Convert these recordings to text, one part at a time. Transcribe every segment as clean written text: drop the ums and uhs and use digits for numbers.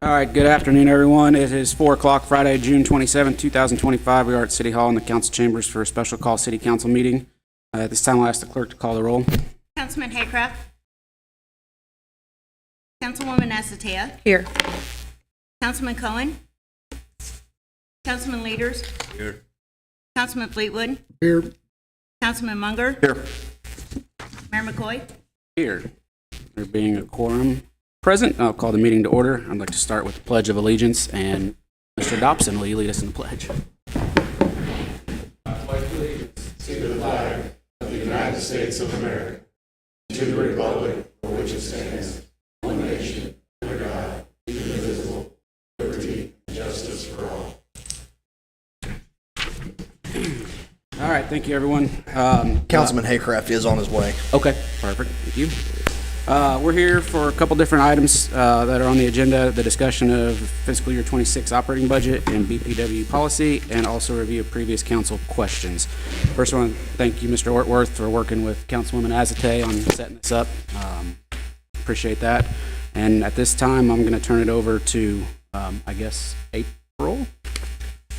All right, good afternoon, everyone. It is 4 o'clock Friday, June 27, 2025. We are at City Hall in the council chambers for a special call city council meeting. At this time, I'll ask the clerk to call the roll. Councilman Haycraft. Councilwoman Asatea. Here. Councilman Cohen. Councilman Leaders. Here. Councilman Fleetwood. Here. Councilman Munger. Here. Mayor McCoy. Here. There being a quorum present, I'll call the meeting to order. I'd like to start with the Pledge of Allegiance, and Mr. Dobson, will you lead us in the pledge? I pledge allegiance to the flag of the United States of America, to the republic for which it stands, one nation, under God, indivisible, liberty, and justice for all. All right, thank you, everyone. Councilman Haycraft is on his way. Okay, perfect. Thank you. We're here for a couple different items that are on the agenda, the discussion of fiscal year 26 operating budget and BPW policy, and also review of previous council questions. First, I want to thank you, Mr. Ortworth, for working with Councilwoman Azate on setting this up. Appreciate that. And at this time, I'm going to turn it over to, I guess, April?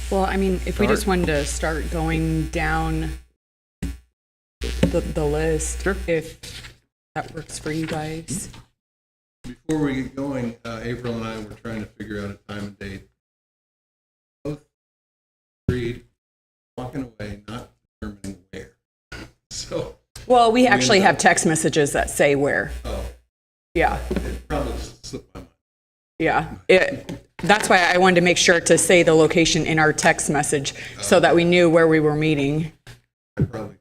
Well, I mean, if we just wanted to start going down the list, Sure. if that works for you guys. Before we get going, April and I were trying to figure out a time and date. Both agreed, walking away, not determining where. So. Well, we actually have text messages that say where. Oh, Yeah, it probably slipped my mind. yeah. That's why I wanted to make sure to say the location in our text message so that we knew where we were meeting. I probably.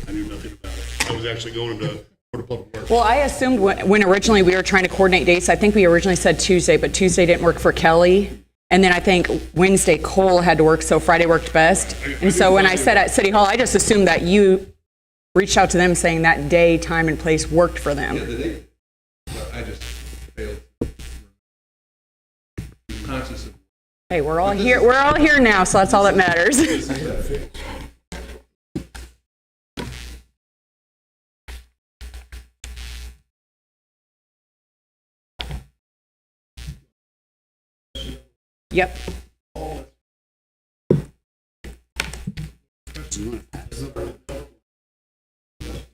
I knew nothing about it. I was actually going to Board of Public Works. Well, I assumed when originally we were trying to coordinate dates, I think we originally said Tuesday, but Tuesday didn't work for Kelly. And then I think Wednesday Cole had to work, so Friday worked best. And so when I said at City Hall, I just assumed that you reached out to them saying that day, time, and place worked for them. Yeah, the date. But I just failed to be conscious of. Hey, we're all here. We're all here now, so that's all that matters. Yep.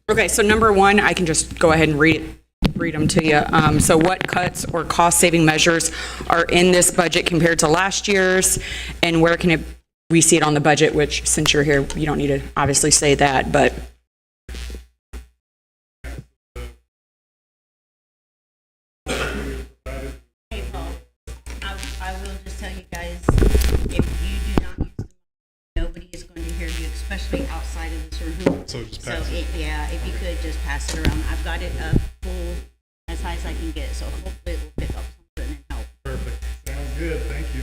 Okay, so number one, I can just go ahead and read them to you. So what cuts or cost-saving measures are in this budget compared to last year's, and where can we see it on the budget, which, since you're here, you don't need to obviously say that, but. Hey, Paul. I will just tell you guys, if you do not use them, nobody is going to hear you, especially outside of this room. So just pass it. Yeah, if you could just pass it around. I've got it up full as high as I can get it, so hopefully it will pick up something and help. Perfect. Sounds good. Thank you.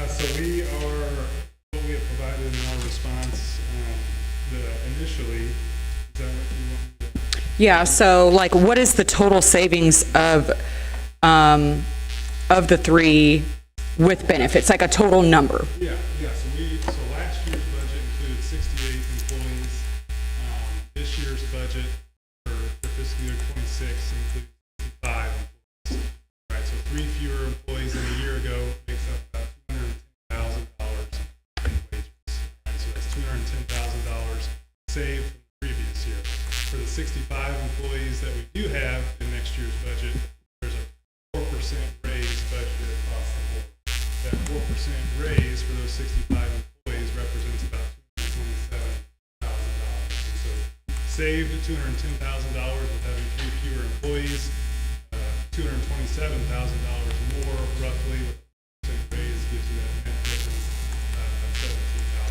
So we are, what we have provided in our response, initially, is that what you want to do? Yeah, so like, what is the total savings of the three with benefits, like a total number? Yeah. So last year's budget included 68 employees. This year's budget for fiscal year 26 includes 65 employees. All right, so 3 fewer employees than a year ago makes up about $210,000 in wages. All right, so that's $210,000 saved from the previous year. For the 65 employees that we do have in next year's budget, there's a 4% raise budgeted across the board. That 4% raise for those 65 employees represents about $227,000. And so saved $210,000 with having 3 fewer employees, $227,000 more roughly with a 4% raise gives you that net difference of $17,000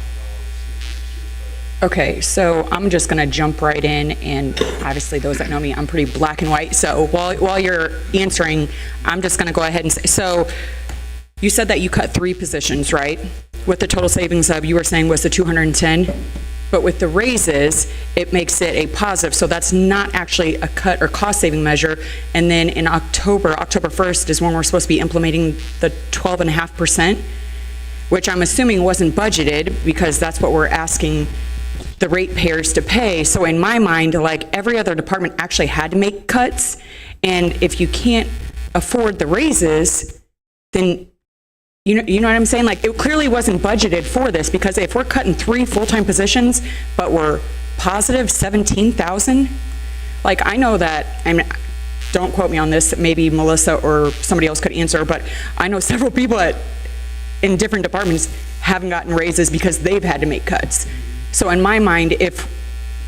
in next year's budget. Okay, so I'm just going to jump right in, and obviously those that know me, I'm pretty black and white. So while you're answering, I'm just going to go ahead and say, so you said that you cut 3 positions, right? With the total savings of, you were saying, was the 210, but with the raises, it makes it a positive. So that's not actually a cut or cost saving measure. And then in October 1st is when we're supposed to be implementing the 12.5%, which I'm assuming wasn't budgeted because that's what we're asking the ratepayers to pay. So in my mind, like, every other department actually had to make cuts. And if you can't afford the raises, then you know what I'm saying? Like, it clearly wasn't budgeted for this, because if we're cutting 3 full-time positions, but we're positive 17,000, like, I know that, I mean, don't quote me on this, maybe Melissa or somebody else could answer, but I know several people in different departments haven't gotten raises because they've had to make cuts. So in my mind, if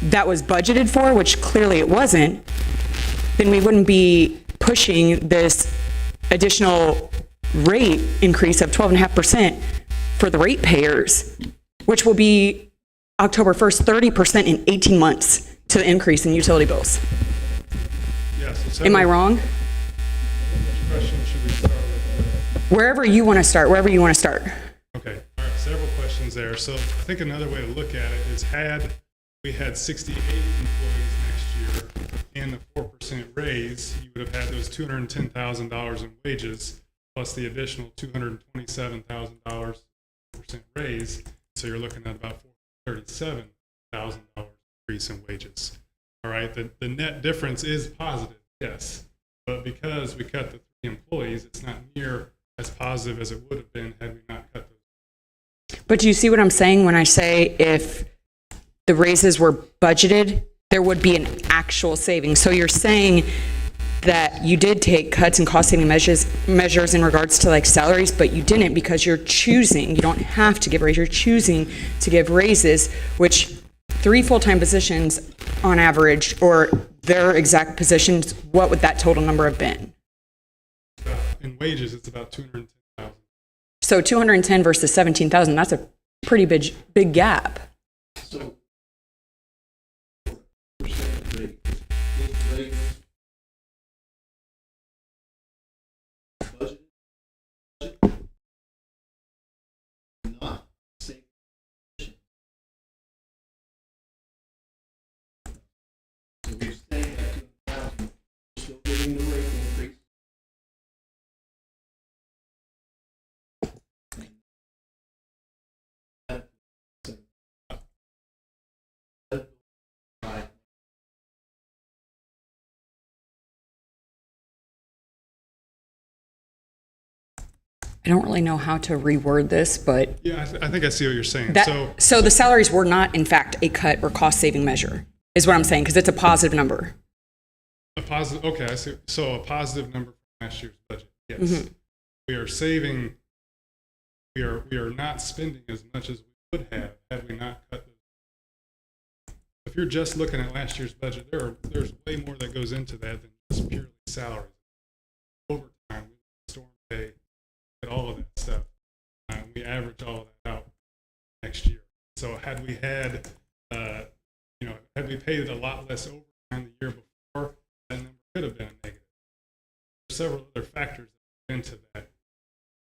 that was budgeted for, which clearly it wasn't, then we wouldn't be pushing this additional rate increase of 12.5% for the ratepayers, which will be October 1st, 30% in 18 months to the increase in utility bills. Yes. Am I wrong? Which question should we start with? Wherever you want to start, Okay, all right, several questions there. So I think another way to look at it is, had we had 68 employees next year and the 4% raise, you would have had those $210,000 in wages plus the additional $227,000 percent raise. So you're looking at about $437,000 increase in wages. All right, the net difference is positive, yes, but because we cut the 3 employees, it's not near as positive as it would have been had we not cut those. But do you see what I'm saying when I say if the raises were budgeted, there would be an actual savings? So you're saying that you did take cuts and cost-saving measures in regards to like salaries, but you didn't because you're choosing, you don't have to give raises, you're choosing to give raises, which 3 full-time positions on average, or their exact positions, what would that total number have been? In wages, it's about $210,000. So 210 versus 17,000, that's a pretty big gap. So, percent rate, those rates, budget, not same. So we're staying at 2,000, we're still getting the rate increase. I don't really know how to reword this, but Yeah, I think I see what you're saying. So so the salaries were not, in fact, a cut or cost-saving measure, is what I'm saying, because it's a positive number. a positive, okay, I see. So a positive number from last year's budget, yes. We are saving, we are not spending as much as we would have had we not cut those. If you're just looking at last year's budget, there's way more that goes into that than just purely salaries. Overtime, storm pay, and all of that stuff. We average all of that out next year. So had we had, had we paid a lot less overtime the year before, that number could have been a negative. There's several other factors that go into that.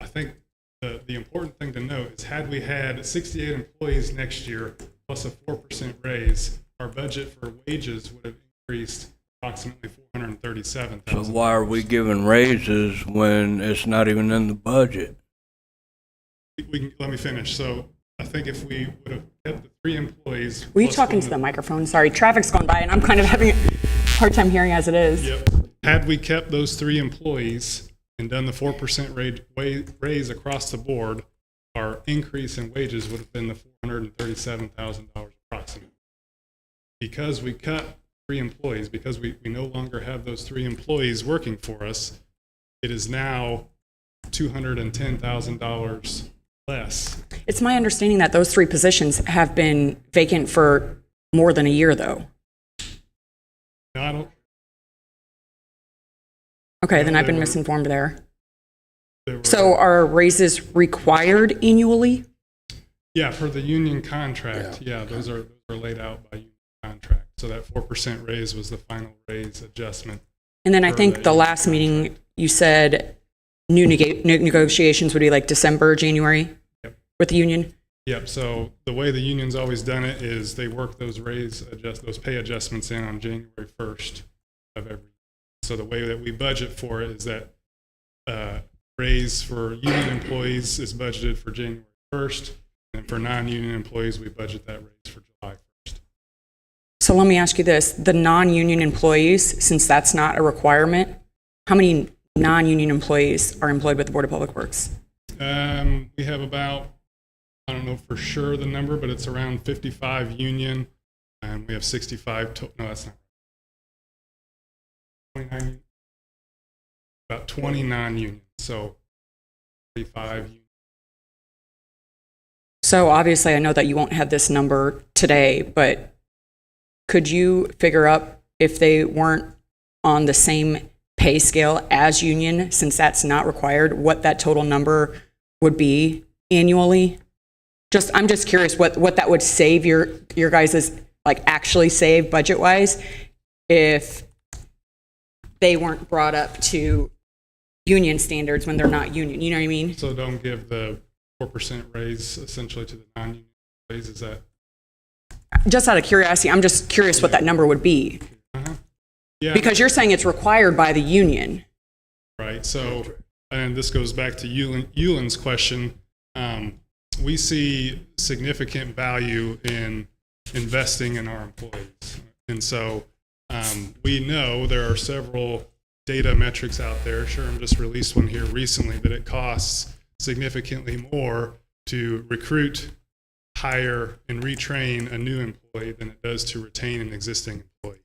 I think the important thing to note is, had we had 68 employees next year plus a 4% raise, our budget for wages would have increased approximately $437,000. So why are we giving raises when it's not even in the budget? Let me finish. So I think if we would have kept the 3 employees. Were you plus talking one to the of- microphone? Sorry, traffic's going by, and I'm kind of having a hard time hearing as it is. Yep. Had we kept those 3 employees and done the 4% raise across the board, our increase in wages would have been the $437,000 approximately. Because we cut 3 employees, because we no longer have those 3 employees working for us, it is now $210,000 less. It's my understanding that those 3 positions have been vacant for more than a year, though. No, I don't. Okay, then No, I've been they were- misinformed there. they were- So are raises required annually? Yeah, for the union contract, those are laid out by union contract. So that 4% raise was the final raise adjustment. And then I For think the the last meeting, you said new negotiations would be like December, January Yep. with the union? Yep, so the way the union's always done it is they work those those pay adjustments in on January 1st of every year. So the way that we budget for it is that raise for union employees is budgeted for January 1st, and for non-union employees, we budget that raise for July 1st. So let me ask you this, the non-union employees, since that's not a requirement, how many non-union employees are employed with the Board of Public Works? We have about, I don't know for sure the number, but it's around 55 union, and we have 65 no, that's not 29, about 20 non-union, so 35 union. So obviously, I know that you won't have this number today, but could you figure up if they weren't on the same pay scale as union, since that's not required, what that total number would be annually? I'm just curious what that would save your guys' like actually save budget-wise if they weren't brought up to union standards when they're not union, you know what I mean? So don't give the 4% raise essentially to the non-union employees, is that? Just out of curiosity, I'm just curious what that number would be. Yeah. Because you're saying it's required by the union. Right. So, and this goes back to Euland's question. We see significant value in investing in our employees. And so we know there are several data metrics out there. SHRM just released one here recently that it costs significantly more to recruit, hire, and retrain a new employee than it does to retain an existing employee.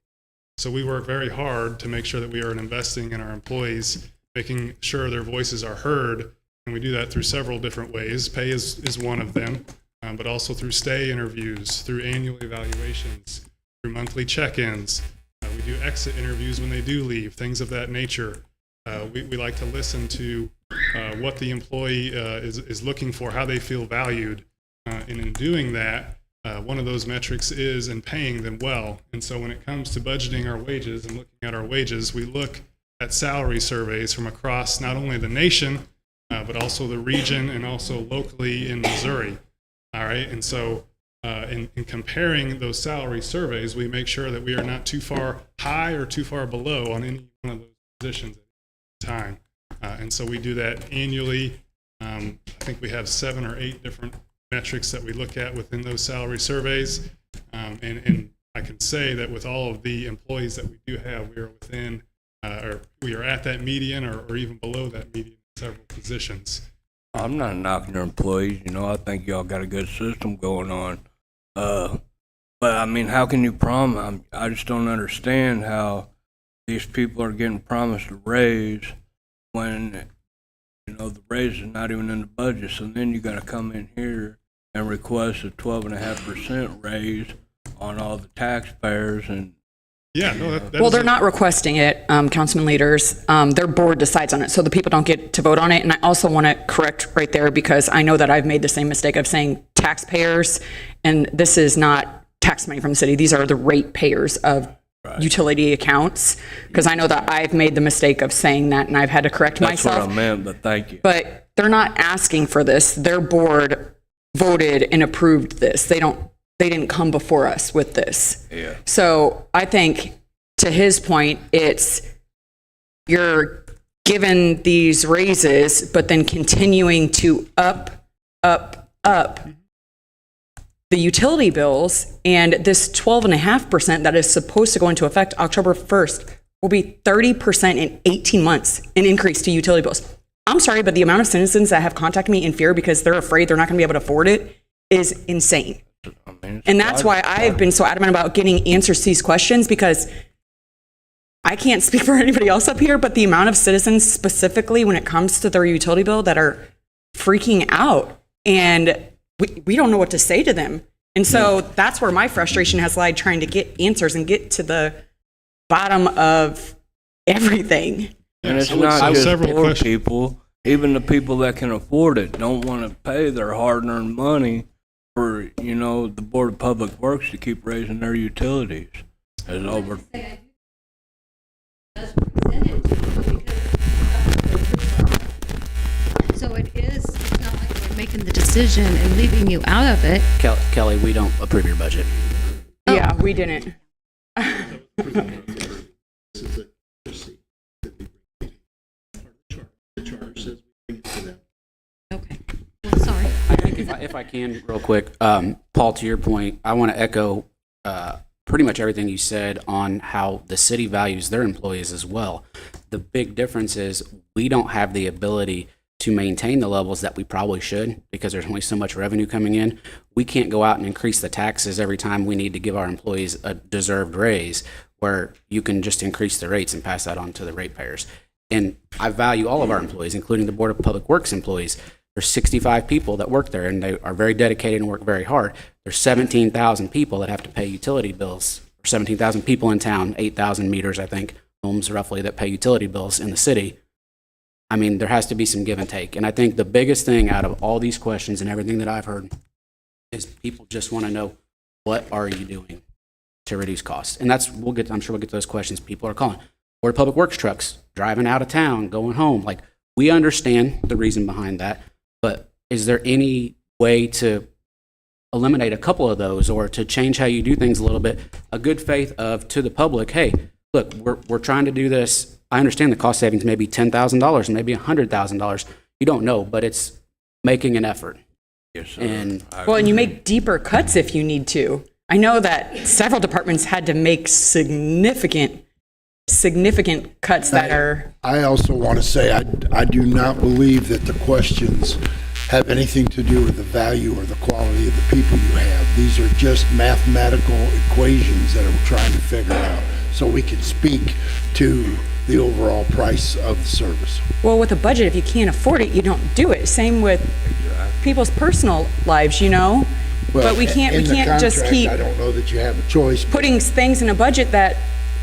So we work very hard to make sure that we are investing in our employees, making sure their voices are heard. And we do that through several different ways. Pay is one of them, but also through stay interviews, through annual evaluations, through monthly check-ins. We do exit interviews when they do leave, things of that nature. We like to listen to what the employee is looking for, how they feel valued. And in doing that, one of those metrics is in paying them well. And so when it comes to budgeting our wages and looking at our wages, we look at salary surveys from across not only the nation, but also the region and also locally in Missouri. All right. And so in comparing those salary surveys, we make sure that we are not too far high or too far below on any one of those positions at any time. And so we do that annually. I think we have 7 or 8 different metrics that we look at within those salary surveys. And I can say that with all of the employees that we do have, we are within, or we are at that median or even below that median in several positions. I'm not knocking your employees, I think y'all got a good system going on. But I mean, how can you promise? I just don't understand how these people are getting promised a raise when, the raise is not even in the budget. So then you got to come in here and request a 12.5% raise on all the taxpayers and. Yeah, no, that Well, they're not requesting it, councilman leaders. Their board decides on it, so the people don't get to vote on it. And I also want to correct right there because I know that I've made the same mistake of saying taxpayers, and this is not tax money from the city. These are the rate payers of utility accounts, because I know that I've made the mistake of saying that, and I've had to correct myself. That's what I meant, but thank you. But they're not asking for this. Their board voted and approved this. They didn't come before us with this. Yeah. So I think, to his point, it's you're given these raises, but then continuing to up the utility bills, and this 12.5% that is supposed to go into effect October 1st will be 30% in 18 months, an increase to utility bills. I'm sorry, but the amount of citizens that have contacted me in fear because they're afraid they're not going to be able to afford it is insane. And that's why I've been so adamant about getting answers to these questions, because I can't speak for anybody else up here, but the amount of citizens specifically when it comes to their utility bill that are freaking out, and we don't know what to say to them. And so that's where my frustration has lied, trying to get answers and get to the bottom of everything. And it's I would not say just several poor questions. people. Even the people that can afford it don't want to pay their hard-earned money for, the Board of Public Works to keep raising their utilities. It's over. So it's not like we're making the decision and leaving you out of it. Kelly, we don't approve your budget. Yeah, we didn't. This is a receipt that we bring to the charter says we bring it to them. Okay. Well, sorry. I think if I can, real quick, Paul, to your point, I want to echo pretty much everything you said on how the city values their employees as well. The big difference is we don't have the ability to maintain the levels that we probably should because there's only so much revenue coming in. We can't go out and increase the taxes every time we need to give our employees a deserved raise, where you can just increase the rates and pass that on to the ratepayers. And I value all of our employees, including the Board of Public Works employees. There's 65 people that work there, and they are very dedicated and work very hard. There's 17,000 people that have to pay utility bills, or 17,000 people in town, 8,000 meters, I think, homes roughly, that pay utility bills in the city. I mean, there has to be some give and take. And I think the biggest thing out of all these questions and everything that I've heard is people just want to know, what are you doing to reduce costs? And that's, I'm sure we'll get to those questions. People are calling. Board of Public Works trucks, driving out of town, going home. Like, we understand the reason behind that. But is there any way to eliminate a couple of those or to change how you do things a little bit? A good faith of to the public, hey, look, we're trying to do this. I understand the cost savings may be $10,000, maybe $100,000. You don't know, but it's making an effort. Yes, sir. And Well, and you make deeper cuts if you need to. I know that several departments had to make significant cuts that are, I also want to say, I do not believe that the questions have anything to do with the value or the quality of the people you have. These are just mathematical equations that we're trying to figure out so we can speak to the overall price of the service. well, with a budget, if you can't afford it, you don't do it. Same with people's personal lives, you know? But we can't just In the keep contract, I don't know that you have a choice. but putting things in a budget that,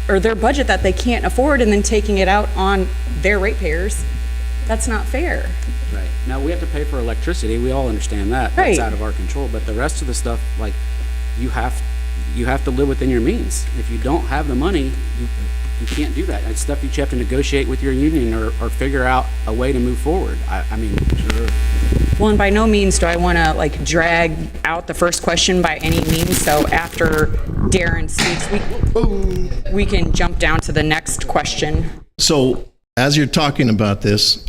or their budget that they can't afford and then taking it out on their ratepayers. That's not fair. right now, we have to pay for electricity. We all understand that. Right. That's out of our control. But the rest of the stuff, like, you have to live within your means. If you don't have the money, you can't do that. It's stuff that you have to negotiate with your union or figure out a way to move forward. I mean, sure. Well, and by no means do I want to like drag out the first question by any means. So after Darren speaks, we can jump down to the next question. So as you're talking about this,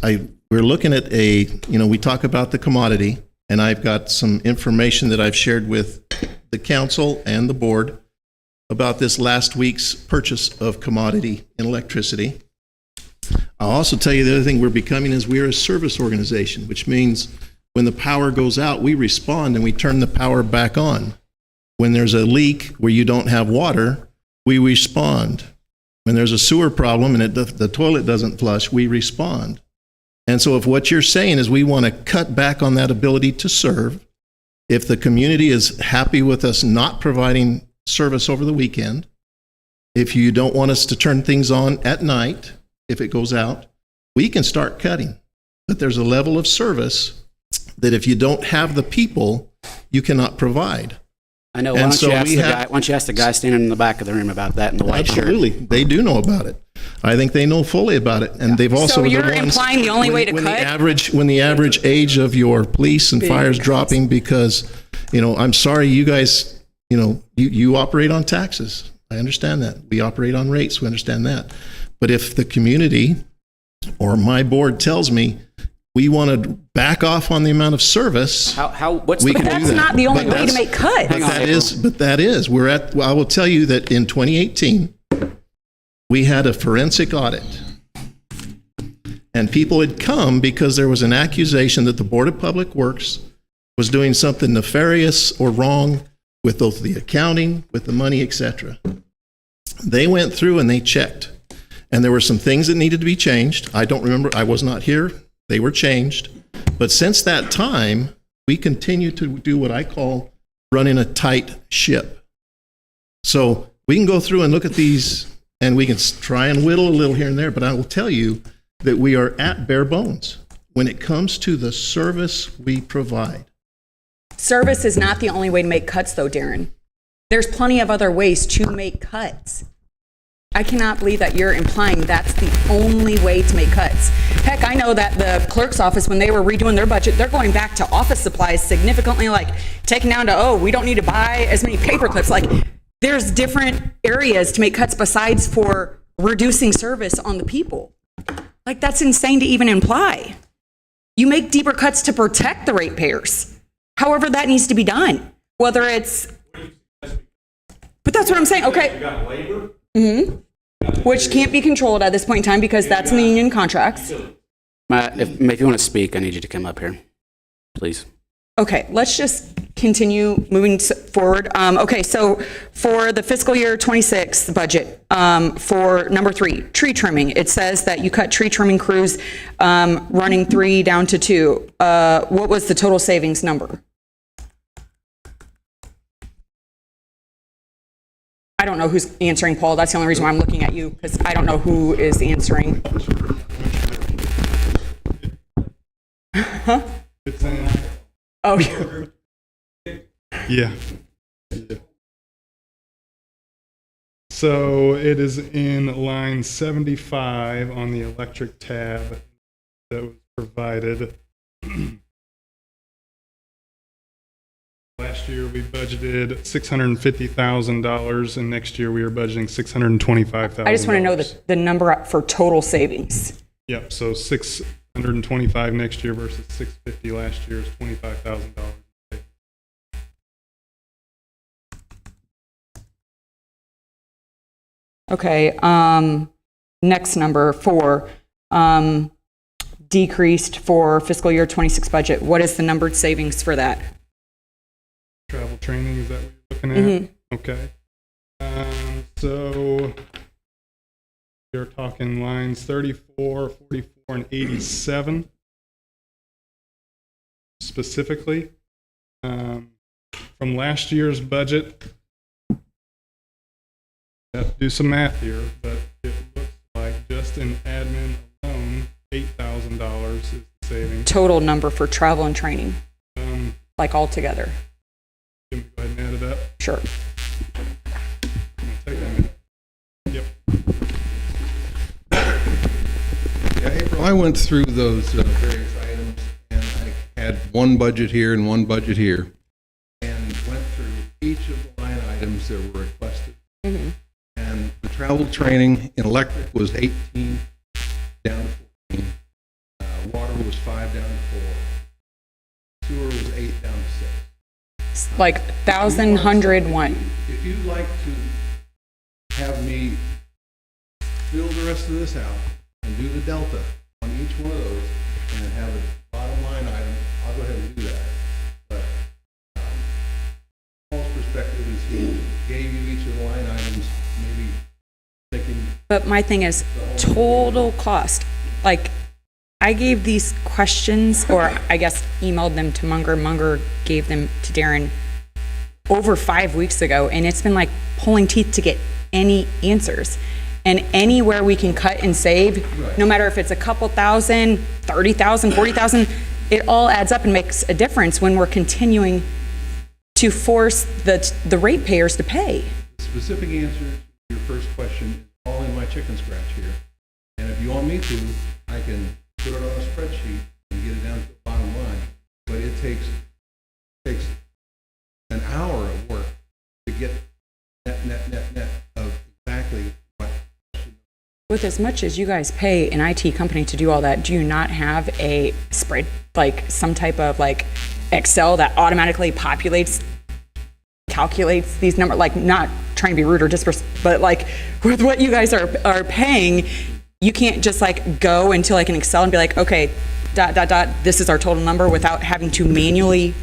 we're looking at we talk about the commodity, and I've got some information that I've shared with the council and the board about this last week's purchase of commodity in electricity. I'll also tell you the other thing we're becoming is we're a service organization, which means when the power goes out, we respond and we turn the power back on. When there's a leak where you don't have water, we respond. When there's a sewer problem and the toilet doesn't flush, we respond. And so if what you're saying is we want to cut back on that ability to serve, if the community is happy with us not providing service over the weekend, if you don't want us to turn things on at night, if it goes out, we can start cutting. But there's a level of service that if you don't have the people, you cannot provide. I know. Why don't you ask the guy standing in the back of the room about that in the white shirt? Absolutely. They do know about it. I think they know fully about it. And they've also... So you're implying the only way to cut? When the average age of your police and fire is dropping because, I'm sorry, you guys, you operate on taxes. I understand that. We operate on rates. We understand that. But if the community or my board tells me we want to back off on the amount of service, what's we the can do That's that. not the only But way to that's- make cuts. But that is. I will tell you that in 2018, we had a forensic audit. And people had come because there was an accusation that the Board of Public Works was doing something nefarious or wrong with both the accounting, with the money, etc. They went through and they checked. And there were some things that needed to be changed. I don't remember. I was not here. They were changed. But since that time, we continue to do what I call running a tight ship. So we can go through and look at these and we can try and whittle a little here and there, but I will tell you that we are at bare bones when it comes to the service we provide. Service is not the only way to make cuts, though, Darren. There's plenty of other ways to make cuts. I cannot believe that you're implying that's the only way to make cuts. Heck, I know that the clerk's office, when they were redoing their budget, they're going back to office supplies significantly, like taking down to, we don't need to buy as many paper clips. Like, there's different areas to make cuts besides for reducing service on the people. Like, that's insane to even imply. You make deeper cuts to protect the ratepayers. However that needs to be done. Whether it's... But that's what I'm saying, okay. We got labor. Which can't be controlled at this point in time because that's in the union contracts. Matt, if you want to speak, I need you to come up here, please. Okay, let's just continue moving forward. Okay, so for the fiscal year 26 budget, for number 3, tree trimming, it says that you cut tree trimming crews running 3 down to 2. What was the total savings number? I don't know who's answering, Paul. That's the only reason why I'm looking at you, because I don't know who is answering. Huh? It's in, Oh, yeah. So it is in line 75 on the electric tab that was provided. Last year we budgeted $650,000, and next year we are budgeting $625,000. I just want to know the number for total savings. Yep. So 625 next year versus 650 last year is $25,000. Okay, next number 4, decreased for fiscal year 26 budget. What is the numbered savings for that? Travel training, is that what you're looking at? Okay. So you're talking lines 34, 44, and 87 specifically. From last year's budget, I have to do some math here, but it looks like just in admin alone, $8,000 is the saving. Total number for travel and training, like all together. Can we go ahead and add it up? Sure. Take a minute. Yep. Yeah, April, I went through those various items, and I had one budget here and one budget here, and went through each of the line items that were requested. And the travel training in electric was 18 down to 14. Water was 5 down to 4. Sewer was 8 down to 6. Like 1,101. If you'd like to have me fill the rest of this out and do the delta on each one of those and have a bottom line item, I'll go ahead and do that. But Paul's perspective is he gave you each of the line items, maybe thinking. But my thing is total cost. Like, I gave these questions, or I guess emailed them to Munger. Munger gave them to Darren over 5 weeks ago, and it's been like pulling teeth to get any answers. And anywhere we can cut and save, no matter if it's a couple thousand, 30,000, 40,000, it all adds up and makes a difference when we're continuing to force the ratepayers to pay. The specific answer to your first question is all in my chicken scratch here. And if you want me to, I can put it on a spreadsheet and get it down to the bottom line. But it takes an hour of work to get net of exactly what. With as much as you guys pay an IT company to do all that, do you not have a spread, like some type of like Excel that automatically calculates these numbers? Like, not trying to be rude or but like with what you guys are paying, you can't just like go into like an Excel and be like, okay, ... this is our total number, without having to manually.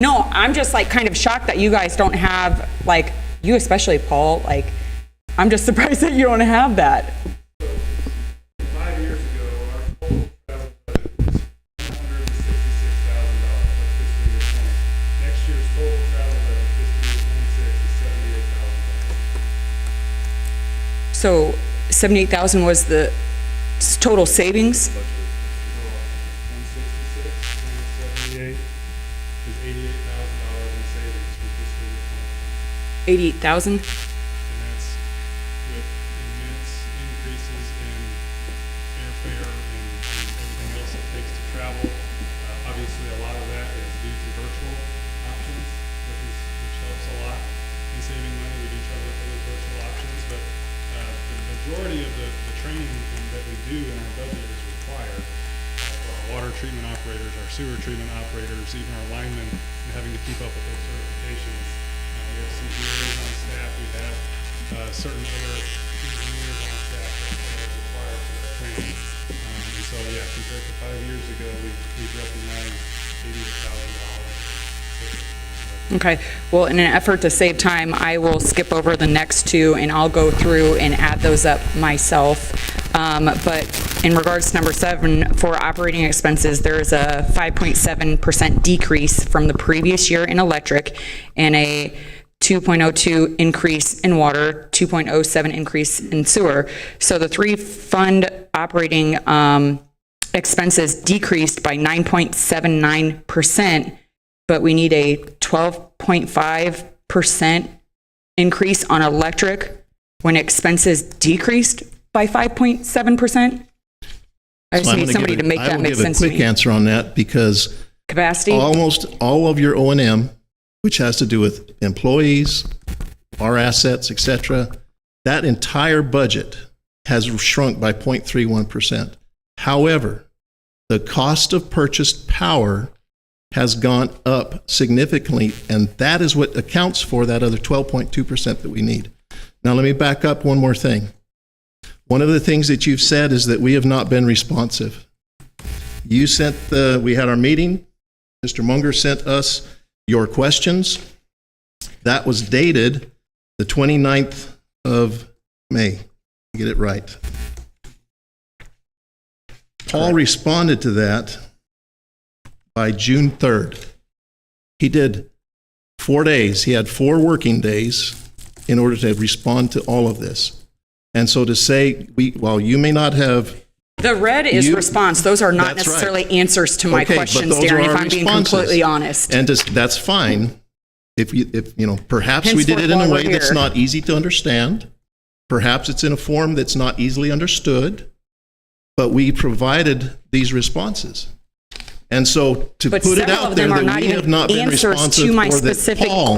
No, I'm just like kind of shocked that you guys don't have, like, you especially, Paul, like, I'm just surprised that you don't have that. 5 years ago, our total travel budget was $166,000. That's fiscal year 20. Next year's total travel budget, fiscal year 26, is $78,000. So 78,000 was the total savings? 166 minus 78 is $88,000 in savings for fiscal year 88,000? 20. And that's with immense increases in airfare and everything else it takes to travel. Obviously, a lot of that is due to virtual options, which helps a lot in saving money. We do try to look at those virtual options, but the majority of the training that we do in our budget is required for our water treatment operators, our sewer treatment operators, even our linemen, and having to keep up with those certifications. We have some engineers on staff, we have certain other engineers on staff that are required for that training. And so, yeah, compared to 5 years ago, we've recognized $80,000. Okay, well, in an effort to save time, I will skip over the next two, and I'll go through and add those up myself. But in regards to number 7, for operating expenses, there is a 5.7% decrease from the previous year in electric, and a 2.02 increase in water, 2.07 increase in sewer. So the 3 fund operating expenses decreased by 9.79%, but we need a 12.5% increase on electric when expenses decreased by 5.7%. I just need somebody to make that make sense to I will give a me. quick answer on that, because Capacity? almost all of your O&M, which has to do with employees, our assets, et cetera, that entire budget has shrunk by 0.31%. However, the cost of purchased power has gone up significantly, and that is what accounts for that other 12.2% that we need. Now, let me back up one more thing. One of the things that you've said is that we have not been responsive. We had our meeting, Mr. Munger sent us your questions. That was dated the 29th of May. Get it right. Paul responded to that by June 3rd. He did 4 days. He had 4 working days in order to respond to all of this. And so to say, while you may not have... The red is response. Those are not necessarily answers to my questions, Darren, if I'm being completely honest. And that's fine. If perhaps we did it in a way that's not easy to understand. Perhaps it's in a form that's not easily understood. But we provided these responses. And so to put it out there that we have not been responsive, or that Paul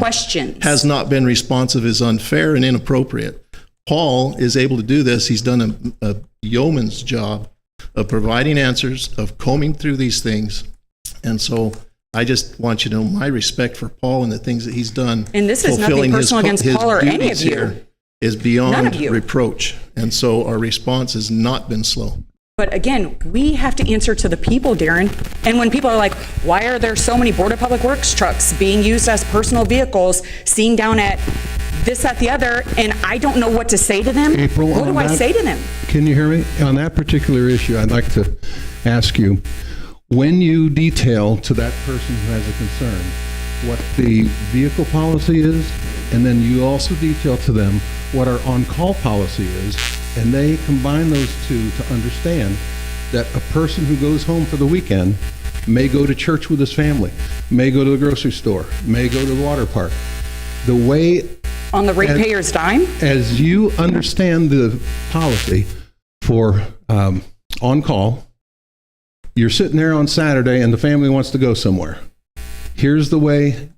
has not been responsive, is unfair and inappropriate. Paul is able to do this. He's done a yeoman's job of providing answers, of combing through these things. And so I just want you to know my respect for Paul and the things that he's done. And this is nothing personal against Paul or any of you. Is beyond reproach. And so our response has not been slow. But again, we have to answer to the people, Darren. And when people are like, why are there so many Board of Public Works trucks being used as personal vehicles, seen down at this, that, the other, and I don't know what to say to them? April, what do I say to them? Can you hear me? On that particular issue, I'd like to ask you, when you detail to that person who has a concern what the vehicle policy is, and then you also detail to them what our on-call policy is, and they combine those two to understand that a person who goes home for the weekend may go to church with his family, may go to the grocery store, may go to the water park. The way... On the ratepayer's dime? As you understand the policy for on-call, you're sitting there on Saturday and the family wants to go somewhere. Here's the way,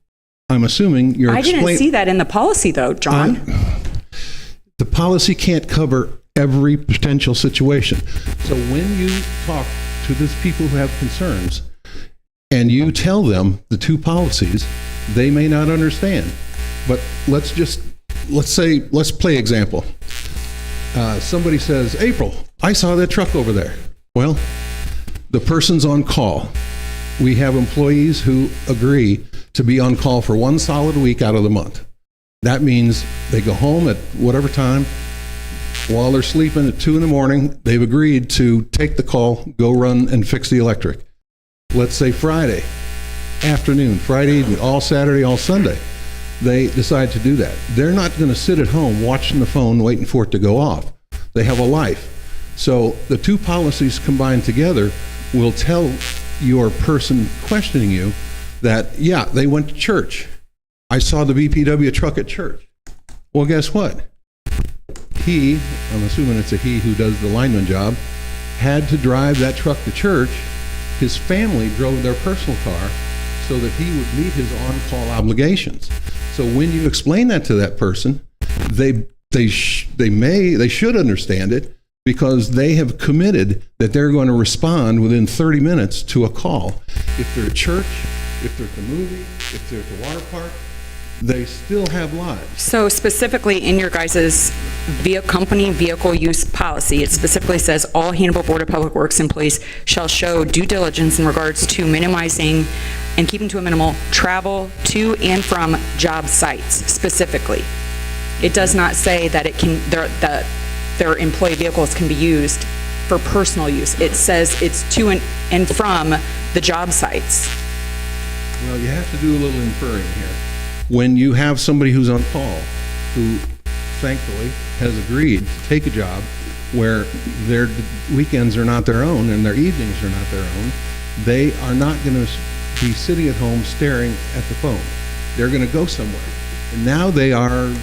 I'm assuming you're I didn't see that in the policy, though, John. The policy can't cover every potential situation. So when you talk to these people who have concerns and you tell them the 2 policies, they may not understand. But let's play example. Somebody says, April, I saw that truck over there. Well, the person's on call. We have employees who agree to be on call for 1 solid week out of the month. That means they go home at whatever time. While they're sleeping at 2 in the morning, they've agreed to take the call, go run and fix the electric. Let's say Friday afternoon, Friday evening, all Saturday, all Sunday. They decide to do that. They're not going to sit at home watching the phone waiting for it to go off. They have a life. So the 2 policies combined together will tell your person questioning you that, yeah, they went to church. I saw the BPW truck at church. Well, guess what? He, I'm assuming it's a he who does the lineman job, had to drive that truck to church. His family drove their personal car so that he would meet his on-call obligations. So when you explain that to that person, they should understand it, because they have committed that they're going to respond within 30 minutes to a call. If they're at church, if they're at the movie, if they're at the water park, they still have lives. So specifically in your guys' company vehicle use policy, it specifically says all Hannibal Board of Public Works employees shall show due diligence in regards to minimizing and keeping to a minimal travel to and from job sites specifically. It does not say that that their employee vehicles can be used for personal use. It says it's to and from the job sites. Well, you have to do a little inferring here. When you have somebody who's on call, who thankfully has agreed to take a job where their weekends are not their own and their evenings are not their own, they are not going to be sitting at home staring at the phone. They're going to go somewhere. And now they are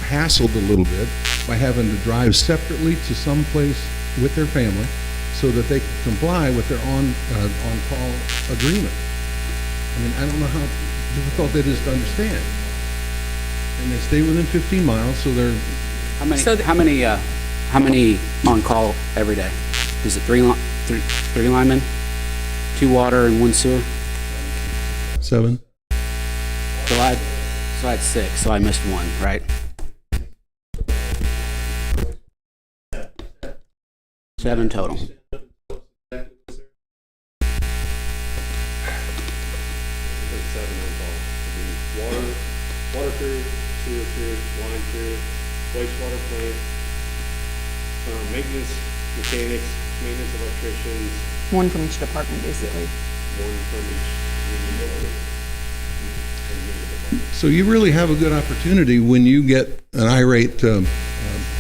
hassled a little bit by having to drive separately to some place with their family so that they can comply with their on-call agreement. I mean, I don't know how difficult it is to understand. And they stay within 15 miles, so they're... How many on call every day? Is it three linemen, 2 water and 1 sewer? 7. So I had 6, so I missed 1, right? 7 total. Water crew, sewer crew, line crew, wastewater plant, maintenance mechanics, maintenance electricians, One from each department, basically. one from each. So you really have a good opportunity when you get an irate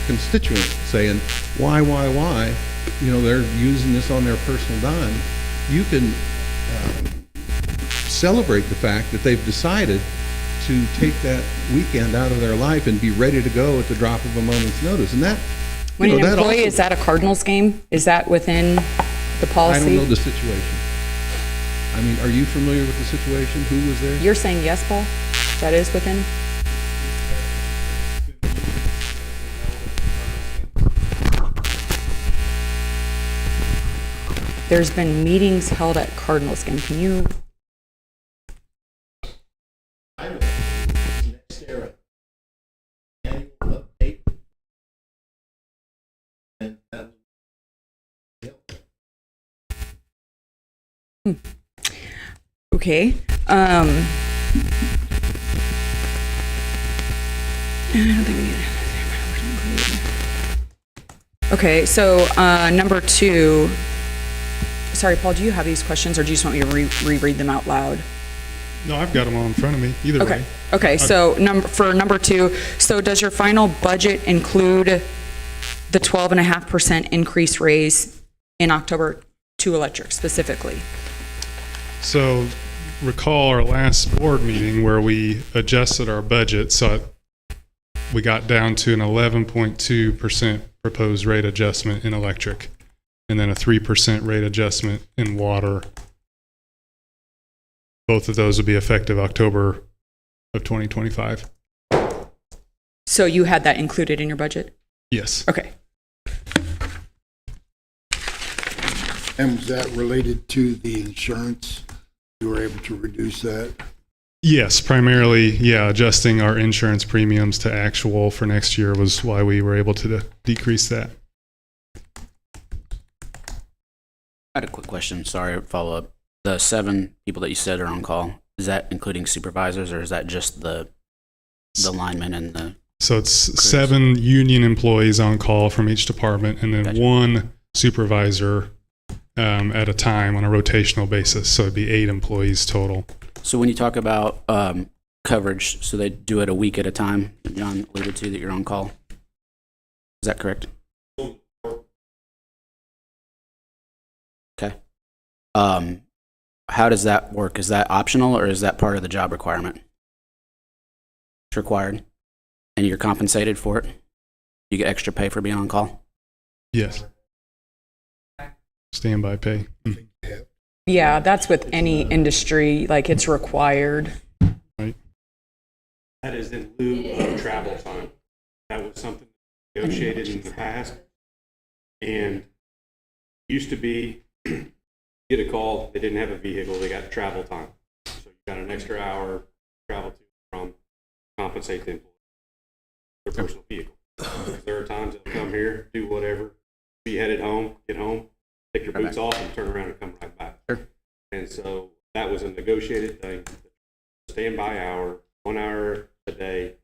constituent saying, why? You know, they're using this on their personal dime. You can celebrate the fact that they've decided to take that weekend out of their life and be ready to go at the drop of a moment's notice. And that, When an that employee also- is at a Cardinals game, is that within the policy? I don't know the situation. I mean, are you familiar with the situation? Who was there? You're saying yes, Paul? That is within? There's been meetings held at Cardinals game. Can you? Next era. Annual update. And that Okay. I don't think we need it. Okay, so number 2. Sorry, Paul, do you have these questions, or do you just want me to reread them out loud? No, I've got them all in front of me, either Okay. way. Okay, so for number 2, so does your final budget include the 12.5% increase raise in October to electric specifically? So recall our last board meeting where we adjusted our budget, so we got down to an 11.2% proposed rate adjustment in electric, and then a 3% rate adjustment in water. Both of those will be effective October of 2025. So you had that included in your budget? Yes. Okay. And was that related to the insurance? You were able to reduce that? Yes, primarily, yeah, adjusting our insurance premiums to actual for next year was why we were able to decrease that. I had a quick question, sorry, follow up. The 7 people that you said are on call, is that including supervisors, or is that just the linemen and the? So it's 7 union employees on call from each department, and then Gotcha. 1 supervisor at a time on a rotational basis. So it'd be 8 employees total. So when you talk about coverage, so they do it a week at a time, John alluded to that you're on call. Is that correct? Okay. How does that work? Is that optional, or is that part of the job requirement? It's required, and you're compensated for it? You get extra pay for being on call? Yes. Standby pay. Yeah, that's with any industry, like it's required. Right. That is in lieu of travel time. That was something negotiated in the past. And used to be, get a call, they didn't have a vehicle, they got travel time. So you got an extra hour travel to from, compensate the employee, their personal vehicle. There are times they'll come here, do whatever, be headed home, get home, take your boots off and turn around and come right back. Sure. And so that was a negotiated thing, standby hour, 1 hour a day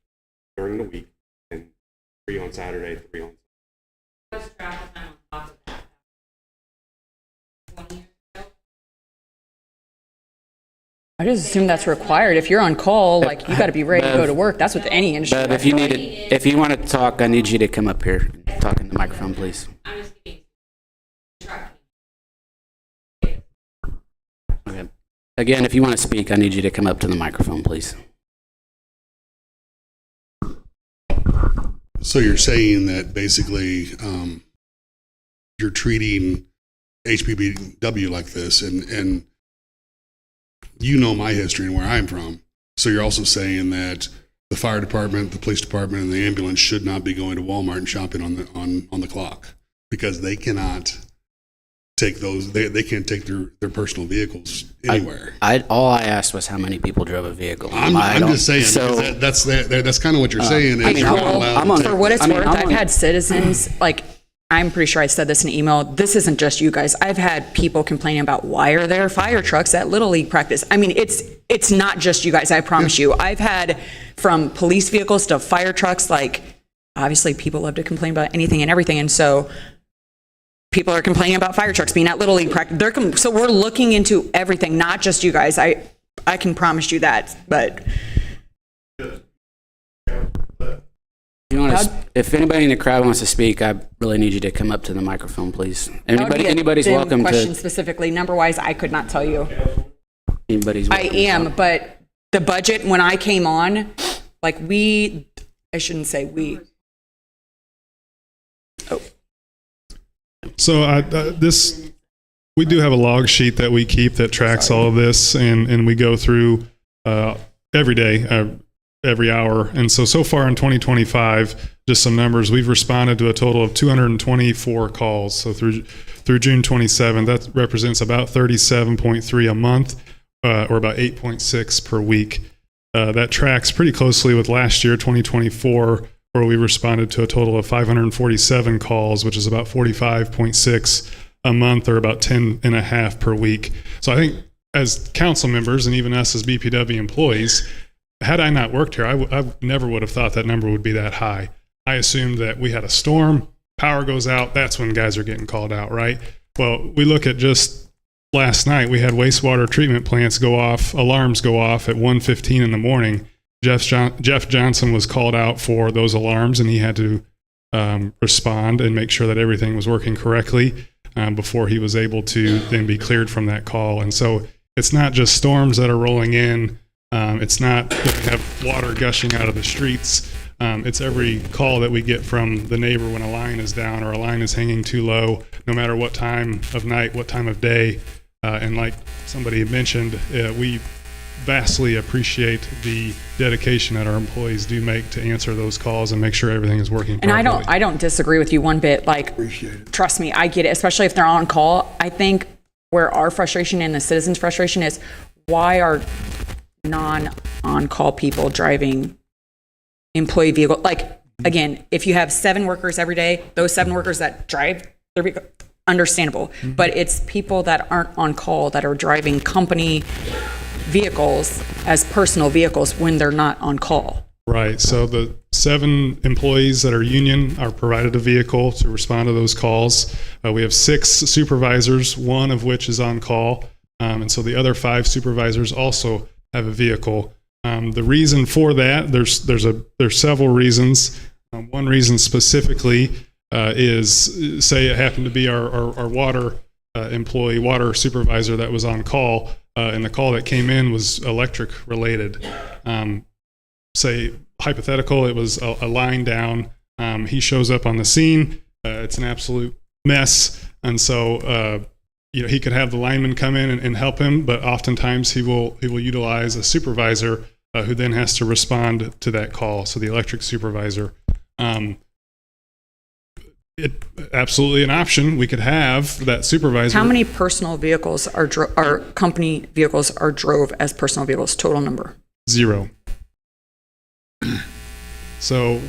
during the week, and 3 on Saturday, 3 on What's travel time on top of that? 20 years ago? I just assume that's required. If you're on call, like, you got to be ready to go to work. That's with any industry. But if you want to talk, I need you to come up here and talk in the microphone, please. I'm just kidding. Okay. Again, if you want to speak, I need you to come up to the microphone, please. So you're saying that basically you're treating HPBW like this, and you know my history and where I'm from. So you're also saying that the fire department, the police department, and the ambulance should not be going to Walmart and shopping on the clock because they cannot take those. They can't take their personal vehicles anywhere. All I asked was how many people drove a vehicle. I'm just saying. So, that's kind of what you're saying. I mean, you're not allowed to For what it's worth, I've had citizens, like, I'm pretty sure I said this in an email. This isn't just you guys. I've had people complaining about why are there fire trucks at Little League practice. I mean, it's not just you guys. I promise you. I've had from police vehicles to fire trucks. Like, obviously, people love to complain about anything and everything, and so people are complaining about fire trucks being at Little League practice. So we're looking into everything, not just you guys. I can promise you that. But if anybody in the crowd wants to speak, I really need you to come up to the microphone, please. Anybody's welcome question to. specifically, number-wise, I could not tell you. Anybody's welcome I to am, talk. but the budget, when I came on, like I shouldn't say we. Oh, So we do have a log sheet that we keep that tracks all of this, and we go through every day, every hour. And so far in 2025, just some numbers, we've responded to a total of 224 calls. So through June 27, that represents about 37.3 a month, or about 8.6 per week. That tracks pretty closely with last year, 2024, where we responded to a total of 547 calls, which is about 45.6 a month, or about 10 and a half per week. So I think as council members and even us as BPW employees, had I not worked here, I never would have thought that number would be that high. I assumed that we had a storm, power goes out, that's when guys are getting called out, right? Well, we look at just last night, we had wastewater treatment plants go off, alarms go off at 1:15 in the morning. Jeff Johnson was called out for those alarms, and he had to respond and make sure that everything was working correctly before he was able to then be cleared from that call. And so it's not just storms that are rolling in. It's not that we have water gushing out of the streets. It's every call that we get from the neighbor when a line is down or a line is hanging too low, no matter what time of night, what time of day. And like somebody had mentioned, we vastly appreciate the dedication that our employees do make to answer those calls and make sure everything is working properly. and I don't disagree with you one bit. Like, Appreciate it. trust me, I get it, especially if they're on call. I think where our frustration and the citizens' frustration is, why are non-on-call people driving employee vehicle? Like, again, if you have 7 workers every day, those 7 workers that drive their vehicle, understandable. But it's people that aren't on call that are driving company vehicles as personal vehicles when they're not on call. Right. So the 7 employees that are union are provided a vehicle to respond to those calls. We have 6 supervisors, 1 of which is on call. And so the other 5 supervisors also have a vehicle. The reason for that, there's several reasons. One reason specifically is, say it happened to be our water employee, water supervisor that was on call, and the call that came in was electric related. Say, hypothetical, it was a line down. He shows up on the scene. It's an absolute mess. And so, he could have the lineman come in and help him, but oftentimes he will utilize a supervisor who then has to respond to that call. So the electric supervisor. absolutely an option. We could have that supervisor. How many personal vehicles are company vehicles are drove as personal vehicles, total number? 0. So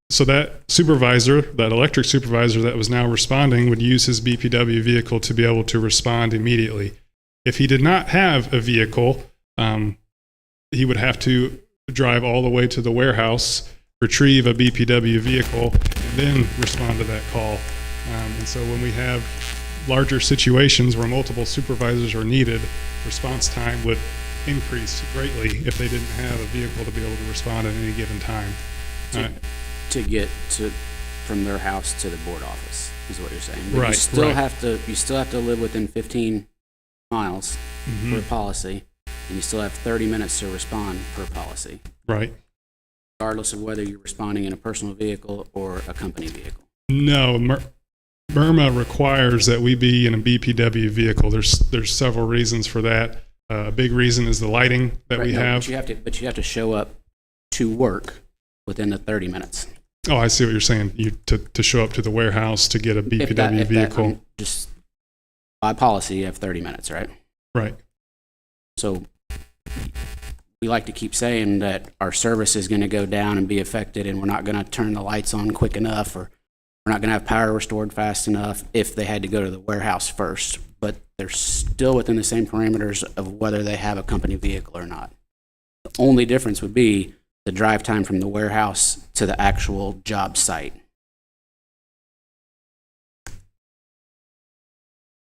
so that supervisor, that electric supervisor that was now responding would use his BPW vehicle to be able to respond immediately. If he did not have a vehicle, he would have to drive all the way to the warehouse, retrieve a BPW vehicle, and then respond to that call. And so when we have larger situations where multiple supervisors are needed, response time would increase greatly if they didn't have a vehicle to be able to respond at any given time. To get from their house to the board office is what you're saying. But Right, You still right. have to live within 15 miles per policy, and you still have 30 minutes to respond per policy, Right. regardless of whether you're responding in a personal vehicle or a company vehicle. No, MIRMA requires that we be in a BPW vehicle. There's several reasons for that. A big reason is the lighting that Right, we no, have. But you have to show up to work within the 30 minutes. Oh, I see what you're saying. To show up to the warehouse to get a BPW vehicle. Just by policy, you have 30 minutes, right? Right. So we like to keep saying that our service is going to go down and be affected, and we're not going to turn the lights on quick enough, or we're not going to have power restored fast enough if they had to go to the warehouse first. But they're still within the same parameters of whether they have a company vehicle or not. The only difference would be the drive time from the warehouse to the actual job site.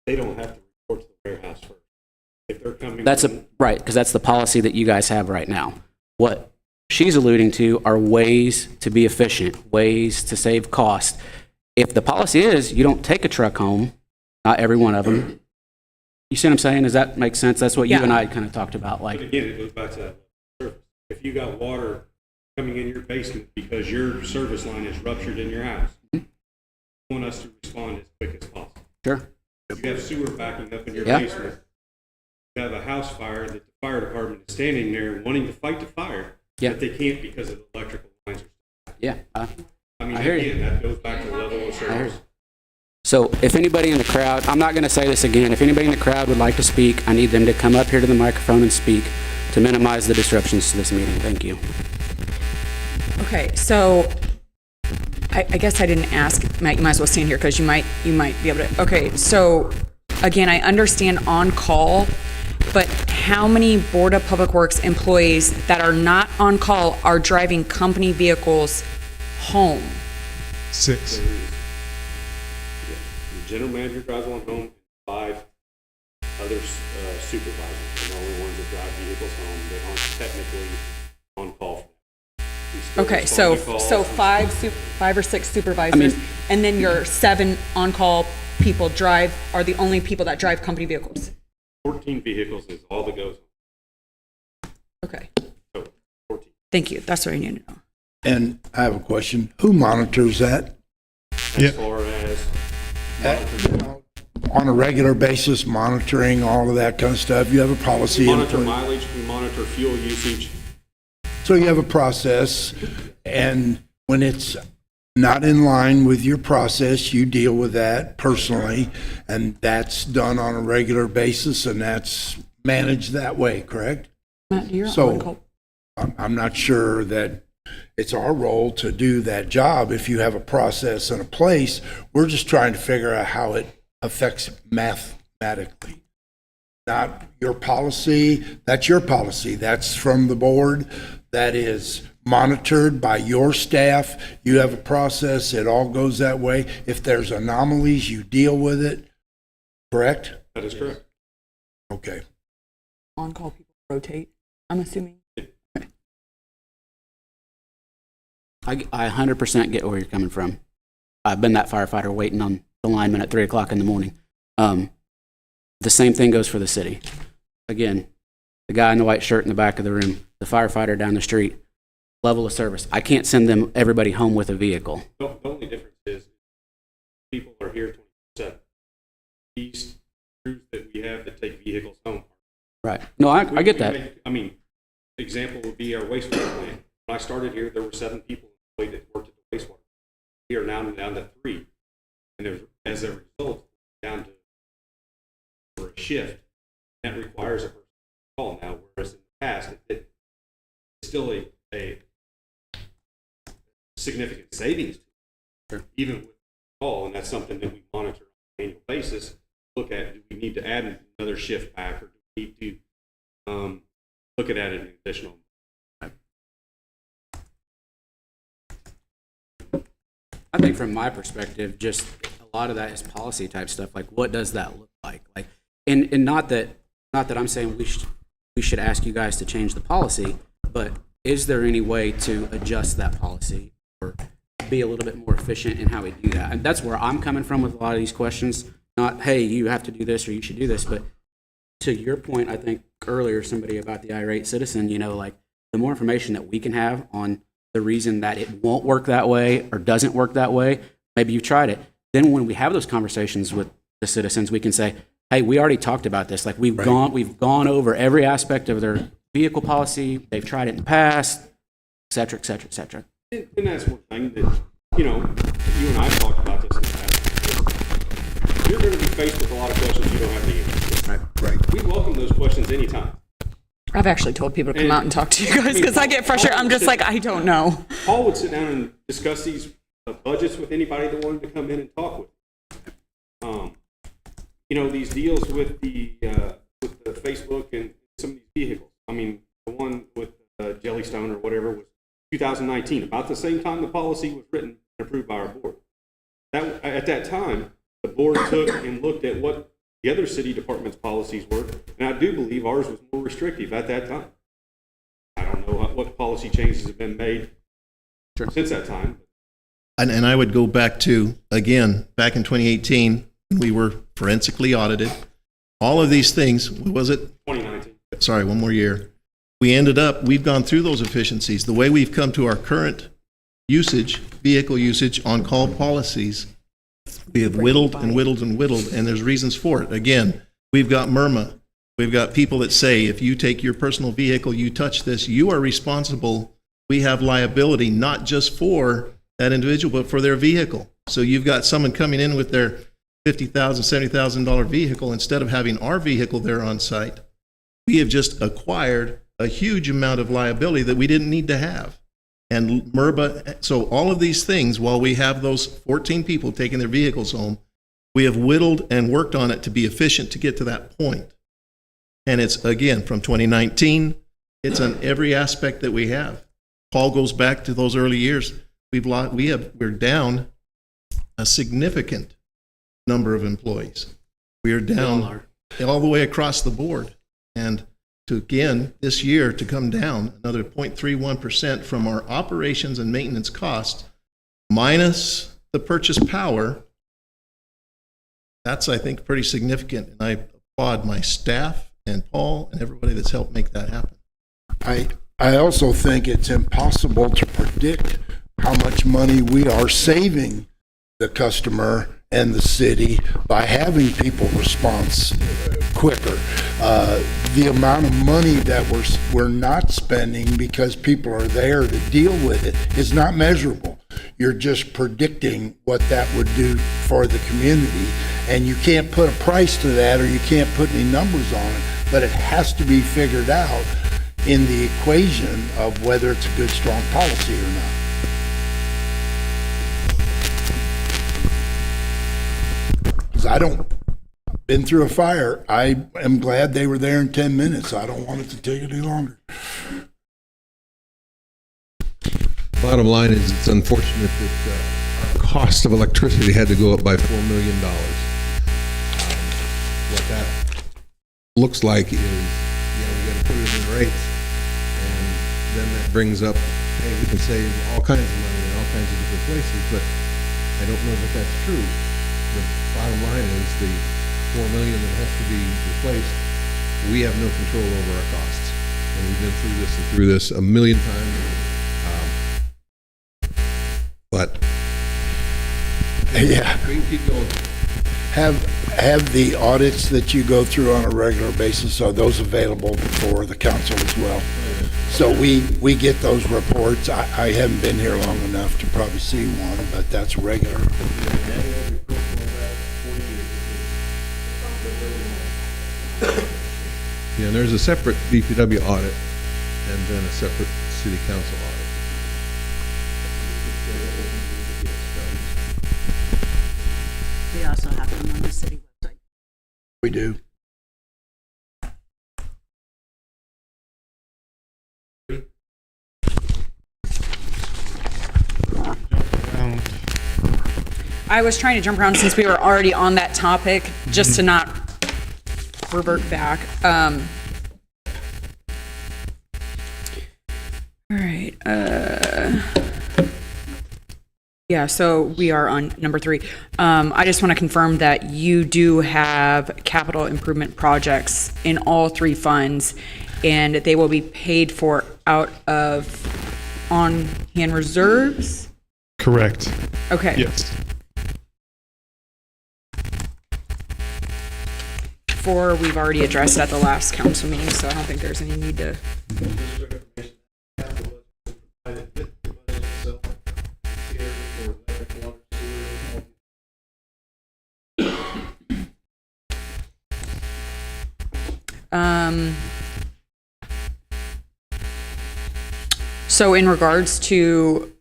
They don't have to report to the warehouse first. If they're coming. Right, because that's the policy that you guys have right now. What she's alluding to are ways to be efficient, ways to save cost. If the policy is you don't take a truck home, not every one of them, you see what I'm saying? Does that make sense? That's what you and I kind of talked about. But again, it goes back to that service. If you got water coming in your basement because your service line is ruptured in your house, you want us to respond as quick as possible. Sure. If you have sewer backing up in your Yeah. basement, you have a house fire that the fire department is standing there wanting to fight the fire, Yeah. but they can't because of the electrical lines. Yeah. I mean, I hear you. again, that goes back to the level of I hear service. you. So if anybody in the crowd, I'm not going to say this again, if anybody in the crowd would like to speak, I need them to come up here to the microphone and speak to minimize the disruptions to this meeting. Thank you. Okay, so I guess I didn't ask, Matt, you might as well stand here because you might be able to, okay, so again, I understand on call, but how many Board of Public Works employees that are not on call are driving company vehicles home? 6. The general manager drives one home, 5 other supervisors are the only ones that drive vehicles home. They aren't technically on call for that. We still Okay, respond so to calls. 5 or 6 supervisors, and then your 7 on-call people are the only people that drive company vehicles? 14 vehicles is all that goes home. Okay, So 14. thank you, that's what I need to know. And I have a question. Who monitors that? Yeah. As far as On a regular basis, monitoring all of that kind of stuff? You have a policy in monitor place? mileage, we monitor fuel usage. So you have a process, and when it's not in line with your process, you deal with that personally, and that's done on a regular basis, and that's managed that way, correct? Matt, do your So- on-call- I'm not sure that it's our role to do that job if you have a process and a place. We're just trying to figure out how it affects mathematically. Not your policy, that's your policy. That's from the board. That is monitored by your staff. You have a process, it all goes that way. If there's anomalies, you deal with it, correct? That is correct. Okay. on-call people rotate, I'm assuming? I 100% get where you're coming from. I've been that firefighter waiting on the lineman at 3 o'clock in the morning. The same thing goes for the city. Again, the guy in the white shirt in the back of the room, the firefighter down the street, level of service. I can't send everybody home with a vehicle. The only difference is people are here 24/7. These crews that we have that take vehicles home. Right. No, I get that. I mean, example would be our wastewater plant. When I started here, there were 7 people employed that worked at the wastewater. We We are now down to 3. And as a result, down to for a shift. That requires a person to call now, whereas in the past, it's still a significant savings, even with the call, and that's something that we monitor on an annual basis. Look at, do we need to add another shift back, or do we need to look at adding an additional? I think from my perspective, just a lot of that is policy type stuff. Like, what does that look like? Like, and not that I'm saying we should ask you guys to change the policy, but is there any way to adjust that policy or be a little bit more efficient in how we do that? And that's where I'm coming from with a lot of these questions. Not, hey, you have to do this or you should do this, but to your point, I think earlier somebody about the irate citizen, you know, like the more information that we can have on the reason that it won't work that way or doesn't work that way, maybe you've tried it. Then when we have those conversations with the citizens, we can say, hey, we already talked about this. Like we've gone over every aspect of their vehicle policy. They've tried it in the past, et cetera, et cetera, et cetera. And that's one thing that, you know, you and I have talked about this in the past. You're going to be faced with a lot of questions you don't have the answer. Right. We welcome those questions anytime. I've actually told people to come out and talk to you guys because I get frustrated. I'm just like, I don't know. Paul would sit down and discuss these budgets with anybody that wanted to come in and talk with. You know, these deals with the Facebook and some of these vehicles. I mean, the one with Jellystone or whatever was 2019, about the same time the policy was written and approved by our board. At that time, the board took and looked at what the other city department's policies were, and I do believe ours was more restrictive at that time. I don't know what policy changes have been made since that time. And I would go back to, again, back in 2018, we were forensically audited. All of these things, was it? 2019. Sorry, one more year. We've gone through those efficiencies. The way we've come to our current usage, vehicle usage, on-call policies, we have whittled and whittled and whittled, and there's reasons for it. Again, we've got MIRMA. We've got people that say, if you take your personal vehicle, you touch this, you are responsible. We have liability, not just for that individual, but for their vehicle. So you've got someone coming in with their $50,000, $70,000 vehicle, instead of having our vehicle there on site, we have just acquired a huge amount of liability that we didn't need to have. And MIRBA, so all of these things, while we have those 14 people taking their vehicles home, we have whittled and worked on it to be efficient to get to that point. And it's, again, from 2019, it's on every aspect that we have. Paul goes back to those early years. We're down a significant number of employees. We are down all the way across the board. And to, again, this year to come down another 0.31% from our operations and maintenance costs, minus the purchase power, that's, I think, pretty significant. And I applaud my staff and Paul and everybody that's helped make that happen. I also think it's impossible to predict how much money we are saving the customer and the city by having people respond quicker. The amount of money that we're not spending because people are there to deal with it is not measurable. You're just predicting what that would do for the community, and you can't put a price to that, or you can't put any numbers on it, but it has to be figured out in the equation of whether it's a good, strong policy or not. Been through a fire. I am glad they were there in 10 minutes. I don't want it to take any longer. Bottom line is, it's unfortunate that our cost of electricity had to go up by $4 million. What that looks like is, we got to put it in rates, and then that brings up, hey, we can save all kinds of money in all kinds of different places, but I don't know that that's true. The bottom line is the $4 million that has to be replaced, we have no control over our costs. And we've been through this a million times. But yeah, we can keep going. Have the audits that you go through on a regular basis, are those available for the council as well? So we get those reports. I haven't been here long enough to probably see one, but that's regular. Yeah, and there's a separate DPW audit and then a separate city council audit. We also have them on the city website. We do. I was trying to jump around since we were already on that topic, just to not revert back. All right. Yeah, so we are on number 3. I just want to confirm that you do have capital improvement projects in all 3 funds, and they will be paid for out of on-hand reserves? Correct. Okay. Yes. 4, we've already addressed at the last council meeting, so I don't think there's any need to. So in regards to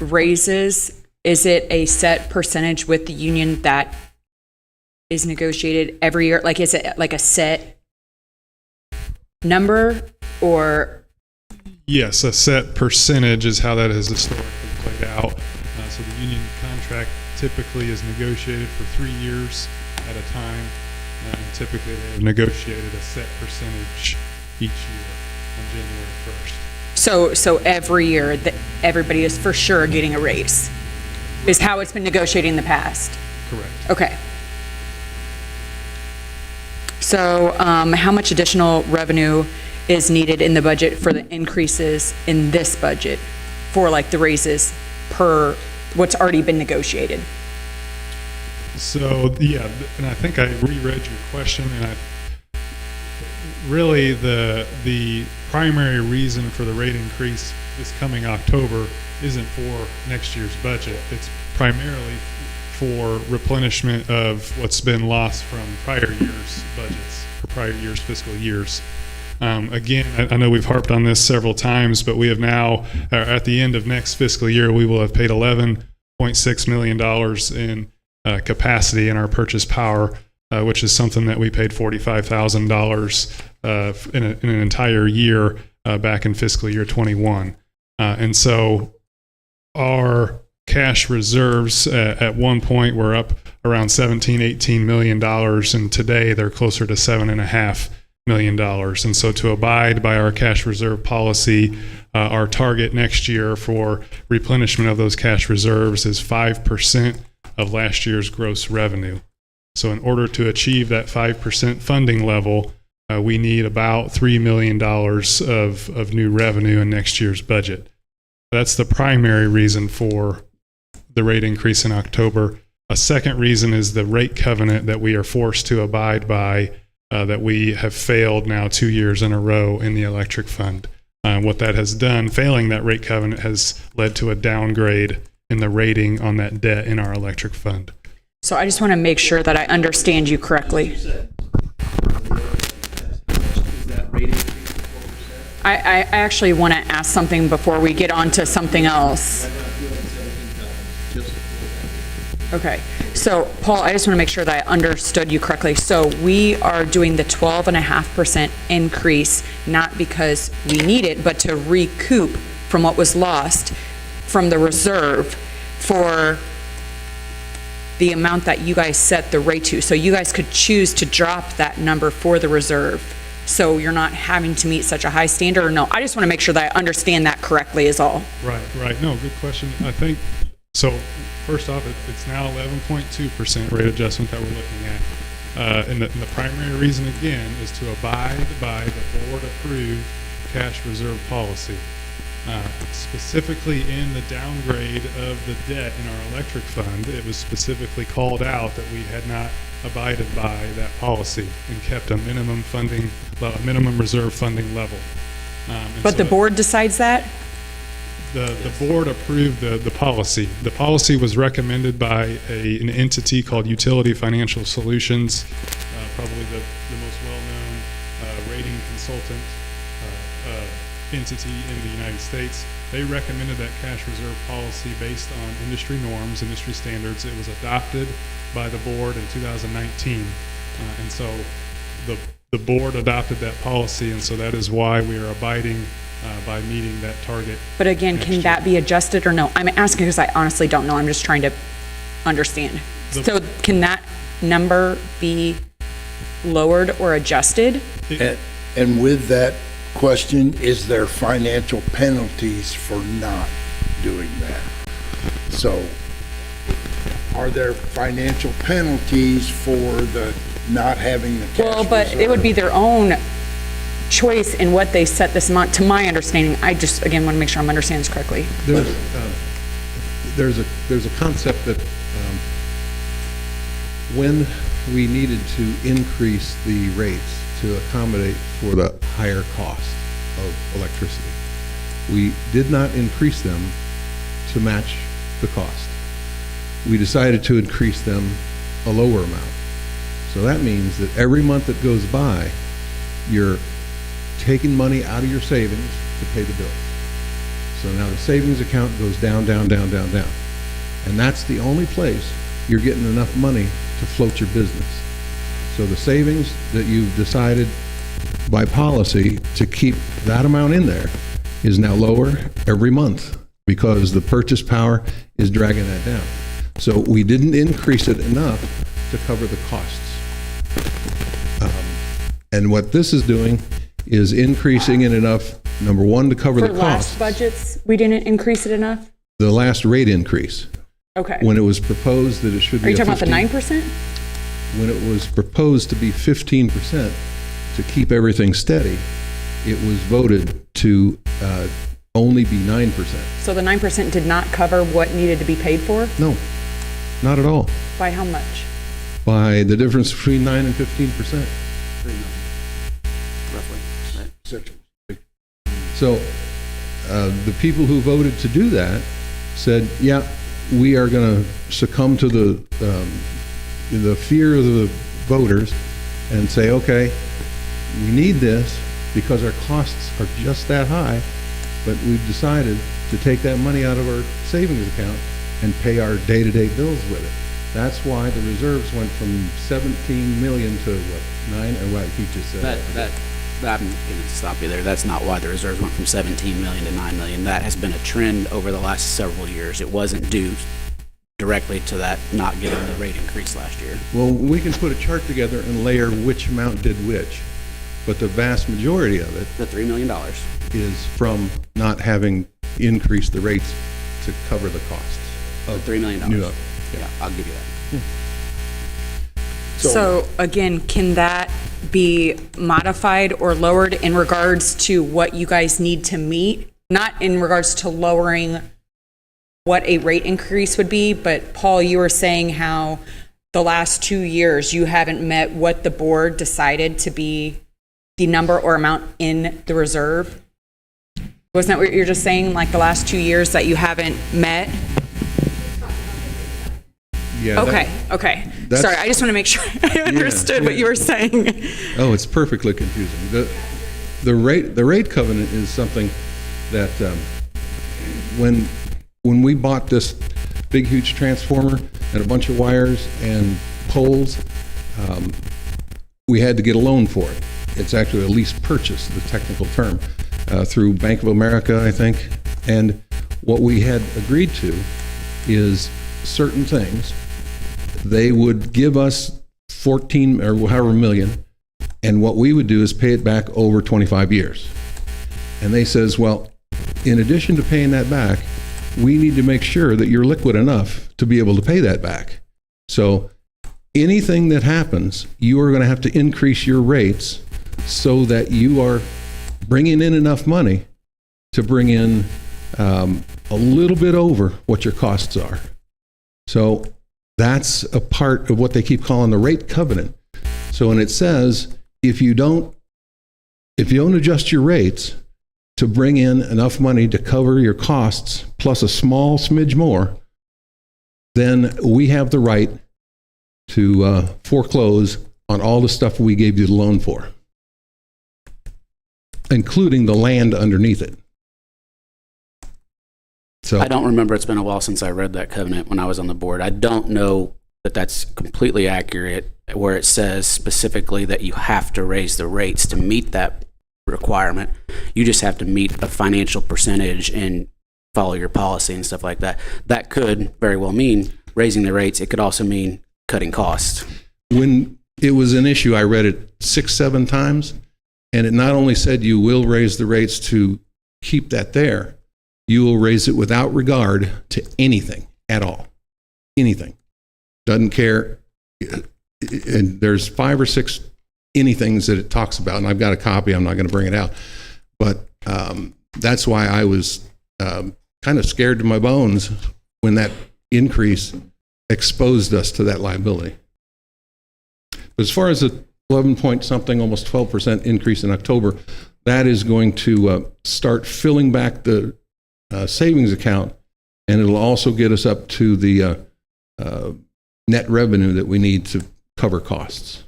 raises, is it a set percentage with the union that is negotiated every year? Like, is it like a set number, or? Yes, a set percentage is how that has historically played out. So the union contract typically is negotiated for 3 years at a time. And typically they have negotiated a set percentage each year on January 1st. So every year that everybody is for sure getting a raise, is how it's been negotiated in the past? Correct. Okay. So how much additional revenue is needed in the budget for the increases in this budget for like the raises per what's already been negotiated? So, yeah, and I think I reread your question, and really the primary reason for the rate increase this coming October isn't for next year's budget. It's primarily for replenishment of what's been lost from prior years' budgets, or prior years' fiscal years. Again, I know we've harped on this several times, but we have now, at the end of next fiscal year, we will have paid $11.6 million in capacity in our purchase power, which is something that we paid $45,000 in an entire year back in fiscal year 21. And so our cash reserves at one point were up around $18 million, and today they're closer to $7.5 million. And so to abide by our cash reserve policy, our target next year for replenishment of those cash reserves is 5% of last year's gross revenue. So in order to achieve that 5% funding level, we need about $3 million of new revenue in next year's budget. That's the primary reason for the rate increase in October. A second reason is the rate covenant that we are forced to abide by, that we have failed now 2 years in a row in the electric fund. What that has done, failing that rate covenant, has led to a downgrade in the rating on that debt in our electric fund. So I just want to make sure that I understand you correctly. I actually want to ask something before we get on to something else. Okay, so Paul, I just want to make sure that I understood you correctly. So we are doing the 12.5% increase, not because we need it, but to recoup from what was lost from the reserve for the amount that you guys set the rate to. So you guys could choose to drop that number for the reserve. So you're not having to meet such a high standard, or no? I just want to make sure that I understand that correctly is all. Right. No, good question. I think, so first off, it's now 11.2% rate adjustment that we're looking at. And the primary reason, again, is to abide by the board-approved cash reserve policy. Specifically in the downgrade of the debt in our electric fund, it was specifically called out that we had not abided by that policy and kept a minimum reserve funding level. And But the so board decides that? the board approved the policy. The policy was recommended by an entity called Utility Financial Solutions, probably the most well-known rating consultant entity in the United States. They recommended that cash reserve policy based on industry norms, industry standards. It was adopted by the board in 2019. And so the board adopted that policy, and so that is why we are abiding by meeting that target. But again, can that be adjusted or no? I'm asking because I honestly don't know. I'm just trying to understand. So can that number be lowered or adjusted? And with that question, is there financial penalties for not doing that? So are there financial penalties for the not having the cash Well, but it would be their own choice in what they set this amount, to my understanding. I just, again, want to make sure I'm understanding this correctly. There's a concept that when we needed to increase the rates to accommodate for the higher cost of electricity, we did not increase them to match the cost. We decided to increase them a lower amount. So that means that every month that goes by, you're taking money out of your savings to pay the bills. So now the savings account goes down, down, down, down, down. And that's the only place you're getting enough money to float your business. So the savings that you've decided by policy to keep that amount in there is now lower every month because the purchase power is dragging that down. So we didn't increase it enough to cover the costs. And what this is doing is increasing it enough, number one, to cover For the last costs. budgets, we didn't increase it enough? The last rate increase, Okay. when it was proposed that it should be Are you a talking about the 15 9%? when it was proposed to be 15% to keep everything steady, it was voted to only be 9%. So the 9% did not cover what needed to be paid for? No, not at all. By how much? By the difference between 9 and 15%. 3 million, roughly. Right. So the people who voted to do that said, yeah, we are going to succumb to the fear of the voters and say, okay, we need this because our costs are just that high, but we've decided to take that money out of our savings account and pay our day-to-day bills with it. That's why the reserves went from 17 million to what, 9, or what he just said? I'm going to stop you there. That's not why the reserves went from 17 million to 9 million. That has been a trend over the last several years. It wasn't due directly to that not getting the rate increase last year. Well, we can put a chart together and layer which amount did which, but the vast majority of it The $3 million. is from not having increased the rates to cover the costs. Of $3 million. Yeah. Yeah, I'll give you that. So again, can that be modified or lowered in regards to what you guys need to meet? Not in regards to lowering what a rate increase would be, but Paul, you were saying how the last 2 years you haven't met what the board decided to be the number or amount in the reserve. Wasn't that what you're just saying, like the last 2 years that you haven't met? Yeah. Okay. that's- Sorry, I just want to make sure I understood what you were saying. Oh, it's perfectly confusing. The rate covenant is something that when we bought this big, huge transformer and a bunch of wires and poles, we had to get a loan for it. It's actually a lease purchase, the technical term, through Bank of America, I think. And what we had agreed to is certain things. They would give us 14 or however million, and what we would do is pay it back over 25 years. And they says, well, in addition to paying that back, we need to make sure that you're liquid enough to be able to pay that back. So anything that happens, you are going to have to increase your rates so that you are bringing in enough money to bring in a little bit over what your costs are. So that's a part of what they keep calling the rate covenant. So when it says, if you don't adjust your rates, to bring in enough money to cover your costs plus a small smidge more, then we have the right to foreclose on all the stuff we gave you the loan for, including the land underneath it. So I don't remember. It's been a while since I read that covenant when I was on the board. I don't know that that's completely accurate, where it says specifically that you have to raise the rates to meet that requirement. You just have to meet a financial percentage and follow your policy and stuff like that. That could very well mean raising the rates. It could also mean cutting costs. when it was an issue, I read it 6-7 times, and it not only said you will raise the rates to keep that there, you will raise it without regard to anything at all. Anything. Doesn't care. And there's 5 or 6 anythings that it talks about, and I've got a copy. I'm not going to bring it out. But that's why I was kind of scared to my bones when that increase exposed us to that liability. But as far as the 11 point something, almost 12% increase in October, that is going to start filling back the savings account, and it'll also get us up to the net revenue that we need to cover costs.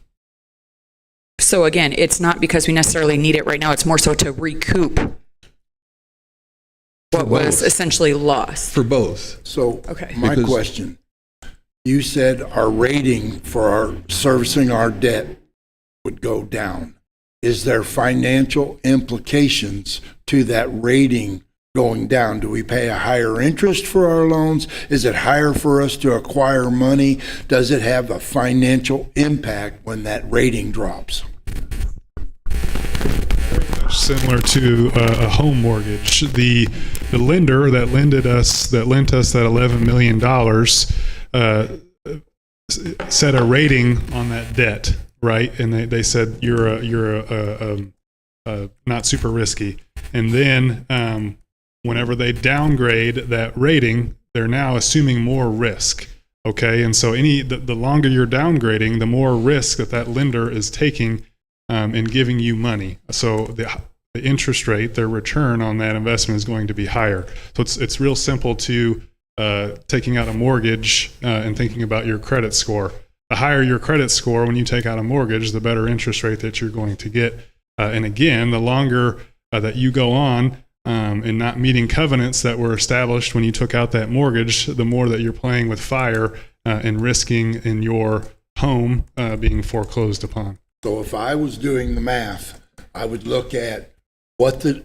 So again, it's not because we necessarily need it right now, it's more so to recoup what was essentially lost. For both. So Okay. my Because- question, you said our rating for our servicing our debt would go down. Is there financial implications to that rating going down? Do we pay a higher interest for our loans? Is it higher for us to acquire money? Does it have a financial impact when that rating drops? Similar to a home mortgage. The lender that lent us that $11 million set a rating on that debt, right? And they said you're not super risky. And then whenever they downgrade that rating, they're now assuming more risk. Okay, and so the longer you're downgrading, the more risk that lender is taking in giving you money. So the interest rate, their return on that investment is going to be higher. So it's real simple to taking out a mortgage and thinking about your credit score. The higher your credit score when you take out a mortgage, the better interest rate that you're going to get. And again, the longer that you go on and not meeting covenants that were established when you took out that mortgage, the more that you're playing with fire and risking in your home being foreclosed upon. So if I was doing the math, I would look at what the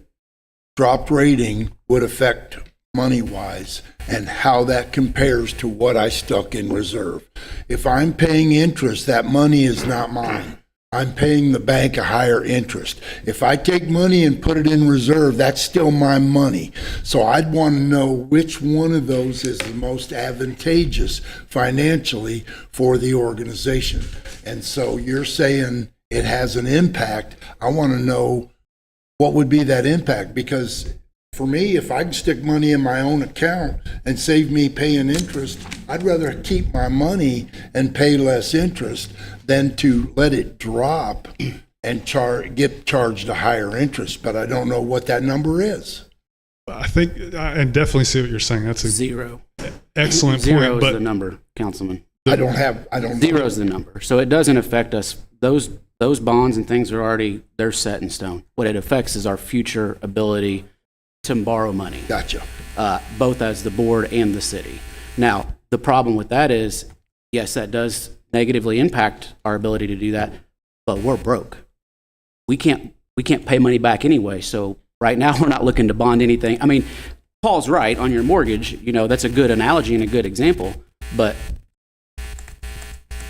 dropped rating would affect money-wise and how that compares to what I stuck in reserve. If I'm paying interest, that money is not mine. I'm paying the bank a higher interest. If I take money and put it in reserve, that's still my money. So I'd want to know which one of those is the most advantageous financially for the organization. And so you're saying it has an impact. I want to know what would be that impact, because for me, if I can stick money in my own account and save me paying interest, I'd rather keep my money and pay less interest than to let it drop and get charged a higher interest. But I don't know what that number is. I think I definitely see what you're saying. That's a Zero. excellent Zero point. is the But number, Councilman. I don't know. Zero is the number. So it doesn't affect us. Those bonds and things are already, they're set in stone. What it affects is our future ability to borrow money. Gotcha. Both as the board and the city. Now, the problem with that is, yes, that does negatively impact our ability to do that, but we're broke. We can't pay money back anyway. So right now, we're not looking to bond anything. I mean, Paul's right on your mortgage. You know, that's a good analogy and a good example, but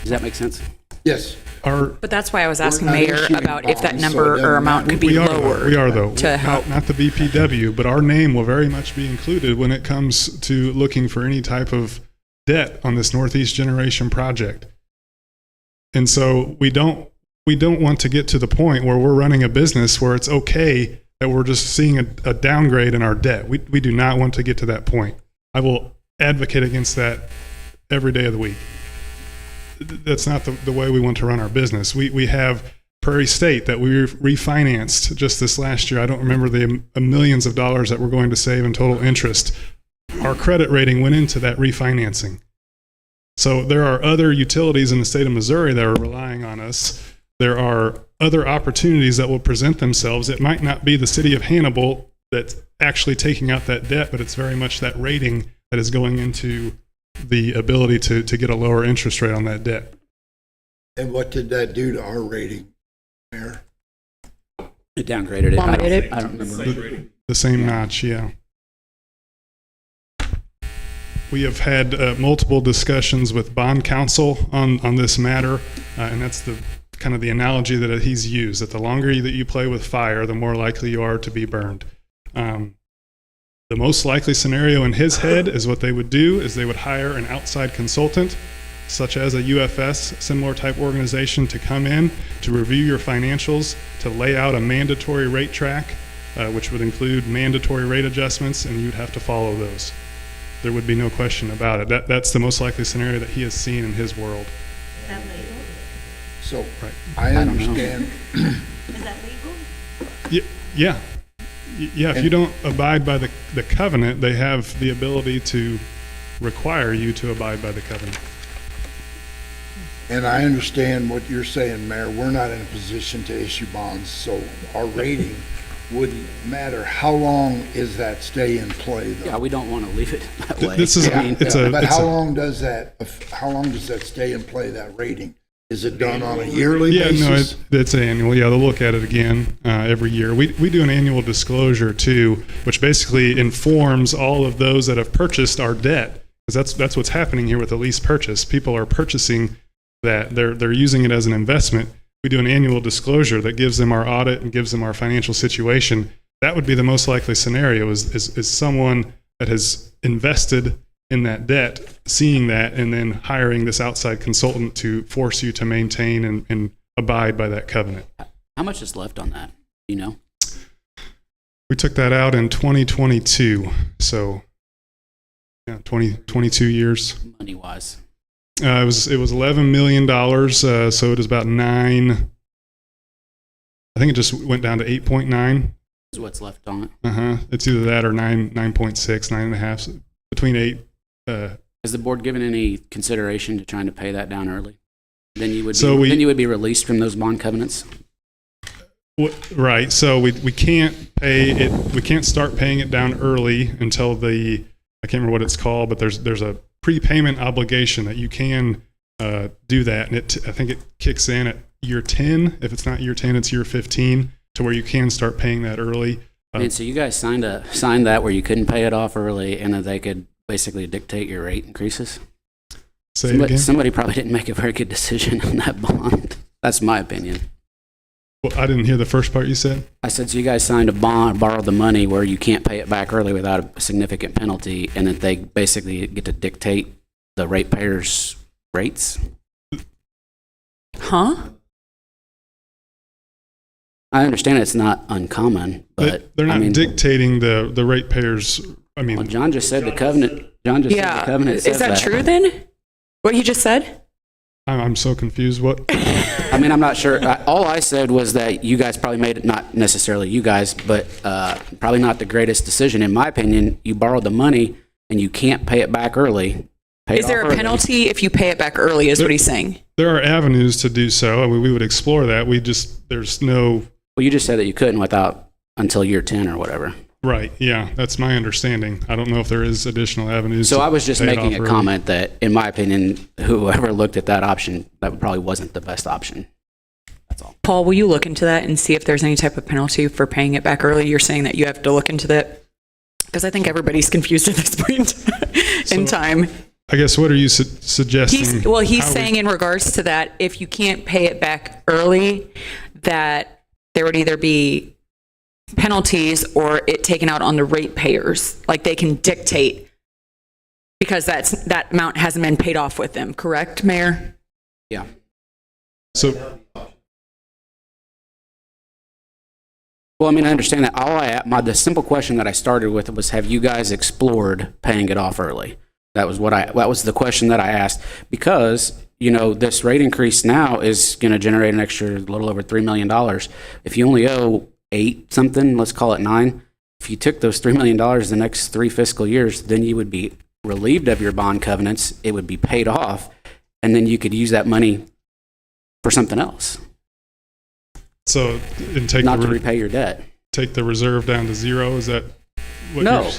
does that make sense? Yes. But that's why I was asking We're not Mayor issuing about if that bonds, so it number doesn't or amount could be we lower. are though. to help. Not the BPW, but our name will very much be included when it comes to looking for any type of debt on this Northeast Generation project. And so we don't want to get to the point where we're running a business where it's okay that we're just seeing a downgrade in our debt. We do not want to get to that point. I will advocate against that every day of the week. That's not the way we want to run our business. We have Prairie State that we refinanced just this last year. I don't remember the millions of dollars that we're going to save in total interest. Our credit rating went into that refinancing. So there are other utilities in the state of Missouri that are relying on us. There are other opportunities that will present themselves. It might not be the city of Hannibal that's actually taking out that debt, but it's very much that rating that is going into the ability to get a lower interest rate on that debt. And what did that do to our rating, Mayor? It downgraded it. Plummeted. I don't remember. The same notch, yeah. We have had multiple discussions with bond counsel on this matter, and that's the kind of the analogy that he's used, that the longer that you play with fire, the more likely you are to be burned. The most likely scenario in his head is what they would do is they would hire an outside consultant, such as a UFS, similar type organization, to come in, to review your financials, to lay out a mandatory rate track, which would include mandatory rate adjustments, and you'd have to follow those. There would be no question about it. That's the most likely scenario that he has seen in his world. Is that legal? So Right. I understand. Is that legal? Yeah. Yeah, if you don't abide by the covenant, they have the ability to require you to abide by the covenant. And I understand what you're saying, Mayor. We're not in a position to issue bonds, so our rating wouldn't matter. How long is that stay in play, though? Yeah, we don't want to leave it that way. This is But how long does that stay in play, that rating? Is it done on a yearly basis? No, it's annual. Yeah, they'll look at it again every year. We do an annual disclosure too, which basically informs all of those that have purchased our debt, because that's what's happening here with the lease purchase. People are purchasing that, they're using it as an investment. We do an annual disclosure that gives them our audit and gives them our financial situation. That would be the most likely scenario is someone that has invested in that debt, seeing that, and then hiring this outside consultant to force you to maintain and abide by that covenant. How much is left on that? You know? We took that out in 2022, so yeah, 22 years. Money-wise. It was $11 million, so it is about 9. I think it just went down to 8.9. Is what's left on it. It's either that or 9.6, 9.5, between 8. Has the board given any consideration to trying to pay that down early? Then you would be released from those bond covenants. Right. So we can't pay it. We can't start paying it down early until I can't remember what it's called, but there's a prepayment obligation that you can do that, and I think it kicks in at year 10. If it's not year 10, it's year 15, to where you can start paying that early. And so you guys signed that where you couldn't pay it off early, and that they could basically dictate your rate increases. Somebody probably didn't make a very good decision on that bond. That's my opinion. Well, I didn't hear the first part you said. I said, so you guys signed a bond, borrowed the money where you can't pay it back early without a significant penalty, and that they basically get to dictate the ratepayers' rates? Huh? I understand it's not uncommon, but they're not dictating the ratepayers. I mean, well, John just said the covenant. John just said the covenant. Is that true then? What he just said? I'm so confused. What? I mean, I'm not sure. All I said was that you guys probably made it, not necessarily you guys, but probably not the greatest decision. In my opinion, you borrowed the money and you can't pay it back early. Is there a penalty if you pay it back early, is what he's saying? There are avenues to do so. I mean, we would explore that. There's no... Well, you just said that you couldn't until year 10 or whatever. Right, yeah, that's my understanding. I don't know if there is additional avenues. So I was just making a comment that, in my opinion, whoever looked at that option, that probably wasn't the best option. That's all. Paul, will you look into that and see if there's any type of penalty for paying it back early? You're saying that you have to look into that? Because I think everybody's confused at this point in time. I guess, what are you suggesting? He's saying in regards to that, if you can't pay it back early, that there would either be penalties or it taken out on the ratepayers. Like they can dictate, because that amount hasn't been paid off with them, correct, Mayor? Yeah. So, well, I mean, I understand that. The simple question that I started with was, have you guys explored paying it off early? That was the question that I asked, because this rate increase now is going to generate an extra little over $3 million. If you only owe 8 something, let's call it 9, if you took those $3 million the next 3 fiscal years, then you would be relieved of your bond covenants. It would be paid off, and then you could use that money for something else, So, and take not to repay your debt. take the reserve down to 0, is that what No, you're-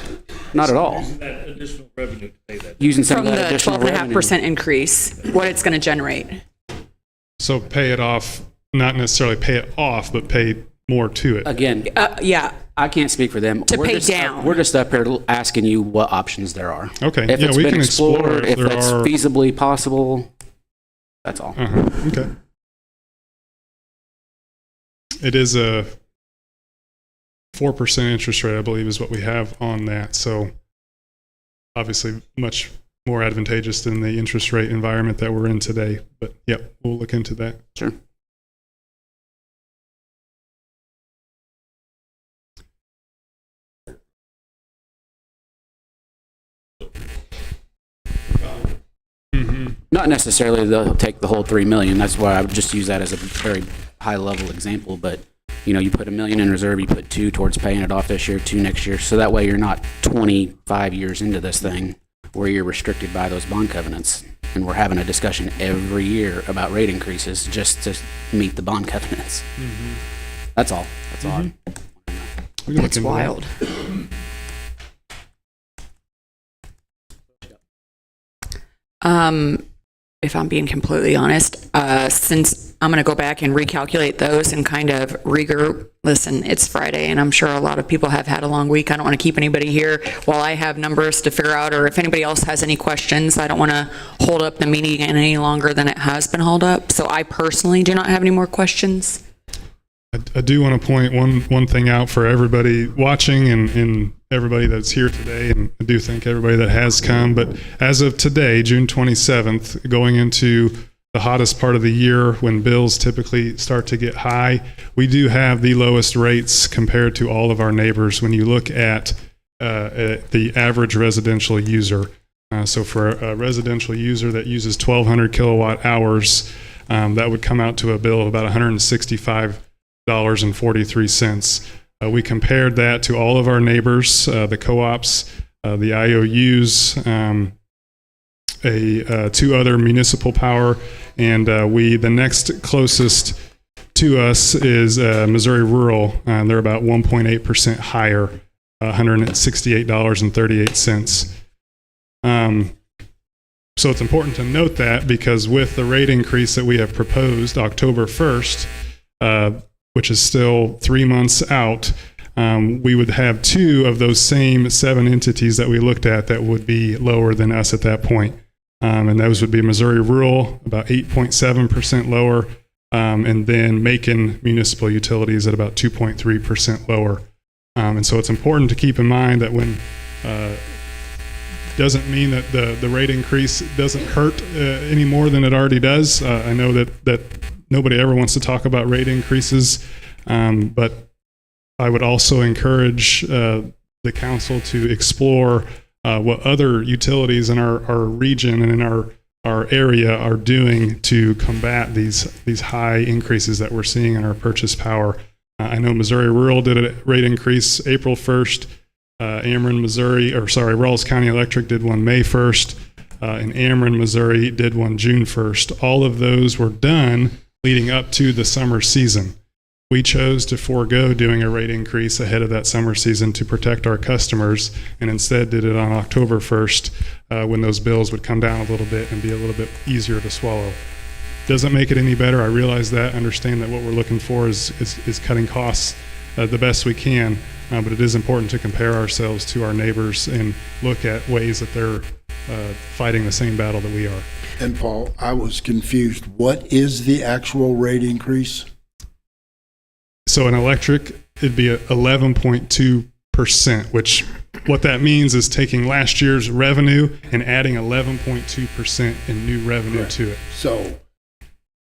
not at all. That additional revenue to pay that. Using some From of that the additional revenue. 12.5% increase, what it's going to generate. So pay it off, not necessarily pay it off, but pay more to it. Again, Yeah, I can't speak for them. To We're pay just down. We're just up here asking you what options there are. Okay, If yeah, it's we been can explore explored, if if there it's are. feasibly possible, that's all. Okay. It is a 4% interest rate, I believe, is what we have on that. So obviously much more advantageous than the interest rate environment that we're in today. But yep, we'll look into that. Sure. Not necessarily they'll take the whole 3 million. That's why I would just use that as a very high level example. But you put $1 million in reserve, you put 2 towards paying it off this year, 2 next year. So that way you're not 25 years into this thing where you're restricted by those bond covenants. And we're having a discussion every year about rate increases just to meet the bond covenants. That's all. That's all. We can look that's into that. wild. If I'm being completely honest, since I'm going to go back and recalculate those and kind of regroup. Listen, it's Friday, and I'm sure a lot of people have had a long week. I don't want to keep anybody here while I have numbers to figure out, or if anybody else has any questions. I don't want to hold up the meeting any longer than it has been held up. So I personally do not have any more questions. I do want to point one thing out for everybody watching and everybody that's here today, and I do thank everybody that has come. But as of today, June 27th, going into the hottest part of the year when bills typically start to get high, we do have the lowest rates compared to all of our neighbors when you look at the average residential user. So for a residential user that uses 1,200 kilowatt hours, that would come out to a bill of about $165.43. We compared that to all of our neighbors, the co-ops, the IOUs, 2 other municipal power, and the next closest to us is Missouri Rural. They're about 1.8% higher, $168.38. So it's important to note that, because with the rate increase that we have proposed October 1st, which is still 3 months out, we would have 2 of those same 7 entities that we looked at that would be lower than us at that point. And those would be Missouri Rural, about 8.7% lower, and then Macon Municipal Utilities at about 2.3% lower. And so it's important to keep in mind that when doesn't mean that the rate increase doesn't hurt any more than it already does. I know that nobody ever wants to talk about rate increases, but I would also encourage the council to explore what other utilities in our region and in our area are doing to combat these high increases that we're seeing in our purchase power. I know Missouri Rural did a rate increase April 1st. Rawls County Electric did one May 1st, and Ameren, Missouri did one June 1st. All of those were done leading up to the summer season. We chose to forego doing a rate increase ahead of that summer season to protect our customers, and instead did it on October 1st when those bills would come down a little bit and be a little bit easier to swallow. Doesn't make it any better. I realize that, understand that what we're looking for is cutting costs the best we can, but it is important to compare ourselves to our neighbors and look at ways that they're fighting the same battle that we are. And Paul, I was confused. What is the actual rate increase? So in electric, it'd be 11.2%, which what that means is taking last year's revenue and adding 11.2% in new revenue to it. So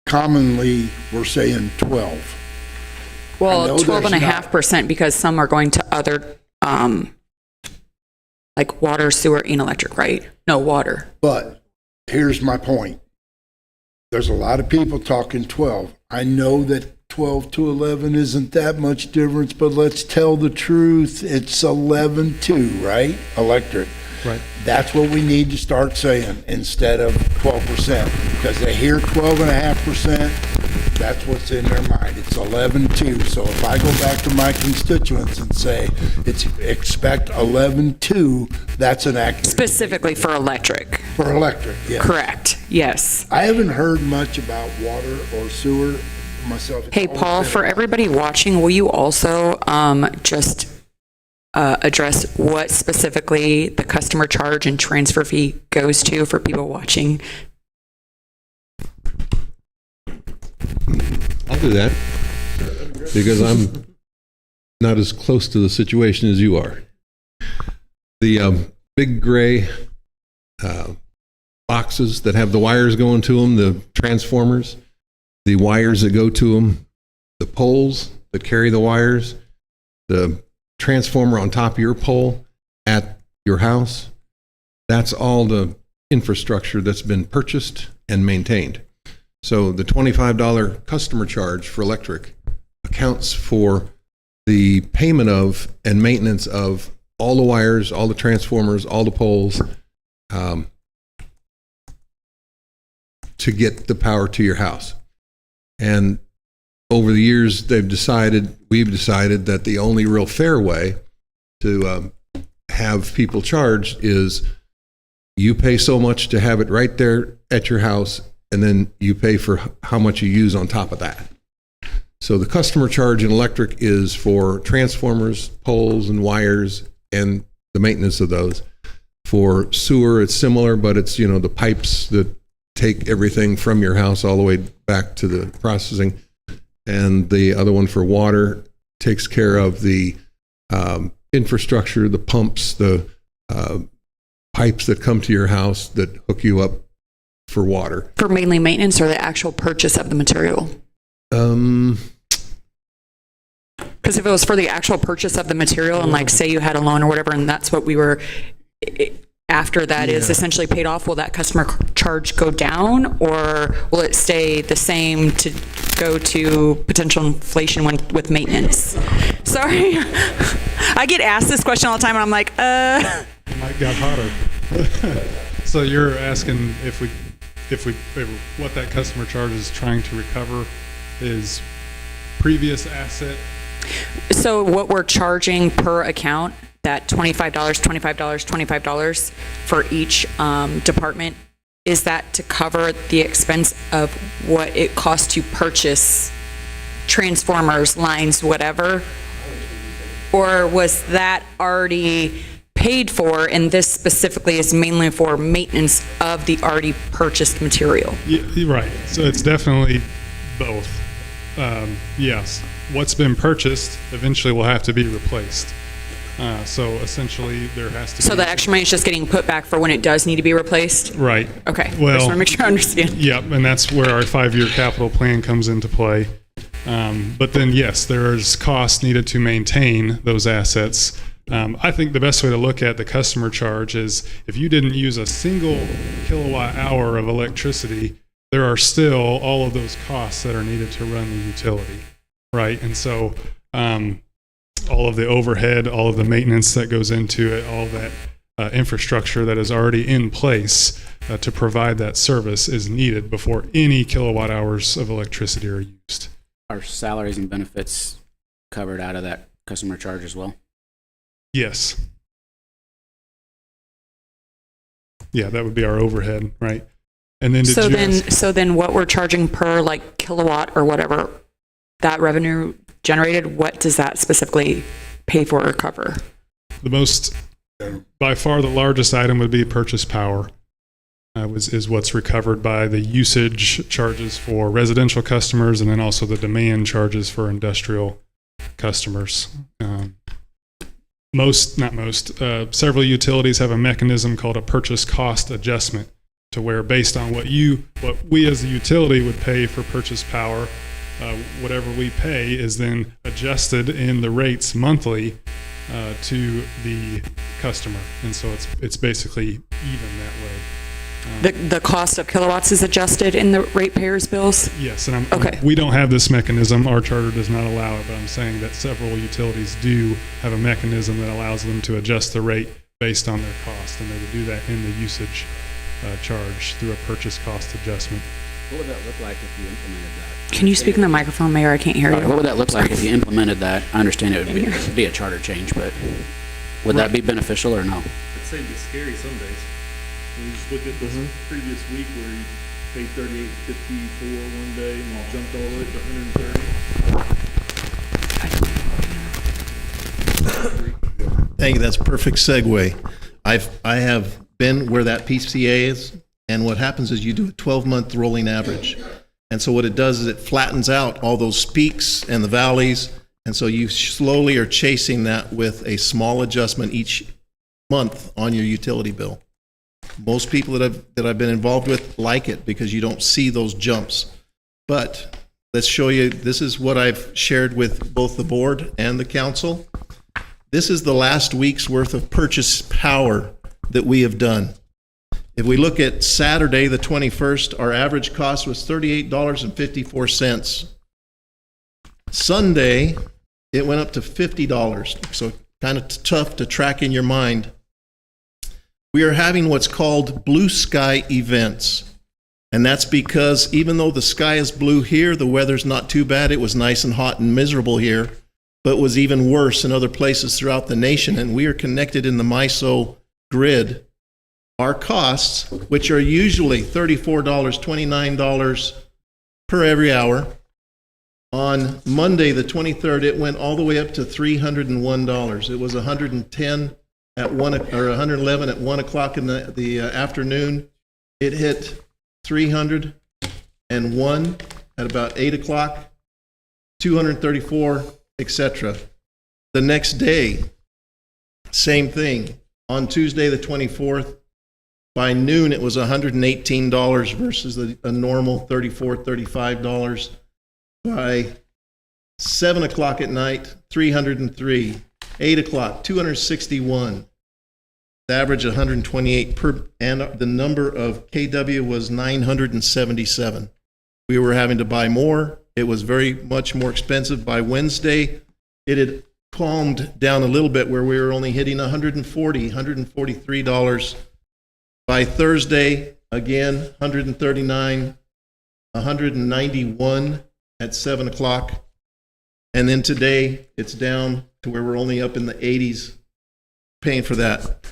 commonly, we're saying 12. Well, 12.5% because some are going to other, like water, sewer, and electric, right? No, water. But here's my point. there's a lot of people talking 12. I know that 12 to 11 isn't that much difference, but let's tell the truth. It's 11.2, right? Electric. Right. That's what we need to start saying instead of 12%, because they hear 12.5%. That's what's in their mind. It's 11.2. So if I go back to my constituents and say it's expect 11.2, that's an accurate. Specifically for electric. For electric, yes. Correct, yes. I haven't heard much about water or sewer myself. It's Hey, always Paul, been- for everybody watching, will you also just address what specifically the customer charge and transfer fee goes to for people watching? I'll do that because I'm not as close to the situation as you are. The big gray boxes that have the wires going to them, the transformers, the wires that go to them, the poles that carry the wires, the transformer on top of your pole at your house, that's all the infrastructure that's been purchased and maintained. So the $25 customer charge for electric accounts for the payment of and maintenance of all the wires, all the transformers, all the poles, to get the power to your house. And over the years, we've decided that the only real fair way to have people charged is you pay so much to have it right there at your house, and then you pay for how much you use on top of that. So the customer charge in electric is for transformers, poles, and wires, and the maintenance of those. For sewer, it's similar, but it's, the pipes that take everything from your house all the way back to the processing. And the other one for water takes care of the infrastructure, the pumps, the pipes that come to your house that hook you up for water. For mainly maintenance or the actual purchase of the material? Because if it was for the actual purchase of the material and like say you had a loan or whatever and that's what we were, after that is essentially paid off, will that customer charge go down or will it stay the same to go to potential inflation with maintenance? Sorry. I get asked this question all the time and I'm like, It might got hotter. So you're asking if what that customer charge is trying to recover is previous asset. So what we're charging per account, that $25 for each department, is that to cover the expense of what it costs to purchase transformers, lines, whatever? Or was that already paid for and this specifically is mainly for maintenance of the already purchased material? Yeah, right. So it's definitely both. Yes. What's been purchased eventually will have to be replaced. So essentially there has to be. So the extra money is just getting put back for when it does need to be replaced? Right. Okay. Well, I just want to make sure I understand. Yep. And that's where our 5-year capital plan comes into play. But then, yes, there's costs needed to maintain those assets. I think the best way to look at the customer charge is if you didn't use a single kilowatt hour of electricity, there are still all of those costs that are needed to run the utility, right? And so all of the overhead, all of the maintenance that goes into it, all of that infrastructure that is already in place to provide that service is needed before any kilowatt hours of electricity are used. Are salaries and benefits covered out of that customer charge as well? Yes. Yeah, that would be our overhead, right? And then So then what we're charging per like kilowatt or whatever, that revenue generated, what does that specifically pay for or cover? By far the largest item would be purchase power. Is what's recovered by the usage charges for residential customers and then also the demand charges for industrial customers. Several utilities have a mechanism called a purchase cost adjustment, to where based on what we as the utility would pay for purchase power, whatever we pay is then adjusted in the rates monthly to the customer, and so it's basically even that way. The cost of kilowatts is adjusted in the ratepayers' bills? Yes, and Okay. we don't have this mechanism. Our charter does not allow it, but I'm saying that several utilities do have a mechanism that allows them to adjust the rate based on their cost, and they would do that in the usage charge through a purchase cost adjustment. What would that look like if you implemented that? Can you speak in the microphone, Mayor? I can't hear What you. would that look like if you implemented that? I understand it would be a charter change, but would that be beneficial or no? I'd say it'd be scary some days. When you just look at this previous week where you paid $38.54 one day and you jumped all the way to $130. Thank you. That's a perfect segue. I have been where that PCA is, and what happens is you do a 12-month rolling average. And so what it does is it flattens out all those peaks and the valleys, and so you slowly are chasing that with a small adjustment each month on your utility bill. Most people that I've been involved with like it because you don't see those jumps. But let's show you, this is what I've shared with both the board and the council. This is the last week's worth of purchase power that we have done. If we look at Saturday, the 21st, our average cost was $38.54. Sunday, it went up to $50, so kind of tough to track in your mind. We are having what's called blue sky events. And that's because even though the sky is blue here, the weather's not too bad. It was nice and hot and miserable here, but was even worse in other places throughout the nation. And we are connected in the MISO grid. Our costs, which are usually $34, $29 per every hour, on Monday, the 23rd, it went all the way up to $301. It was $110 at 1 or $111 at 1 o'clock in the afternoon. It hit $301 at about 8 o'clock, $234, etc. The next day, same thing. On Tuesday, the 24th, by noon, it was $118 versus a normal $34, $35. By 7 o'clock at night, $303. 8 o'clock, $261. The average 128 per, and the number of KW was 977. We were having to buy more. It was very much more expensive. By Wednesday, it had calmed down a little bit where we were only hitting $140, $143. By Thursday, again, $139, $191 at 7 o'clock. And then today, it's down to where we're only up in the 80s paying for that.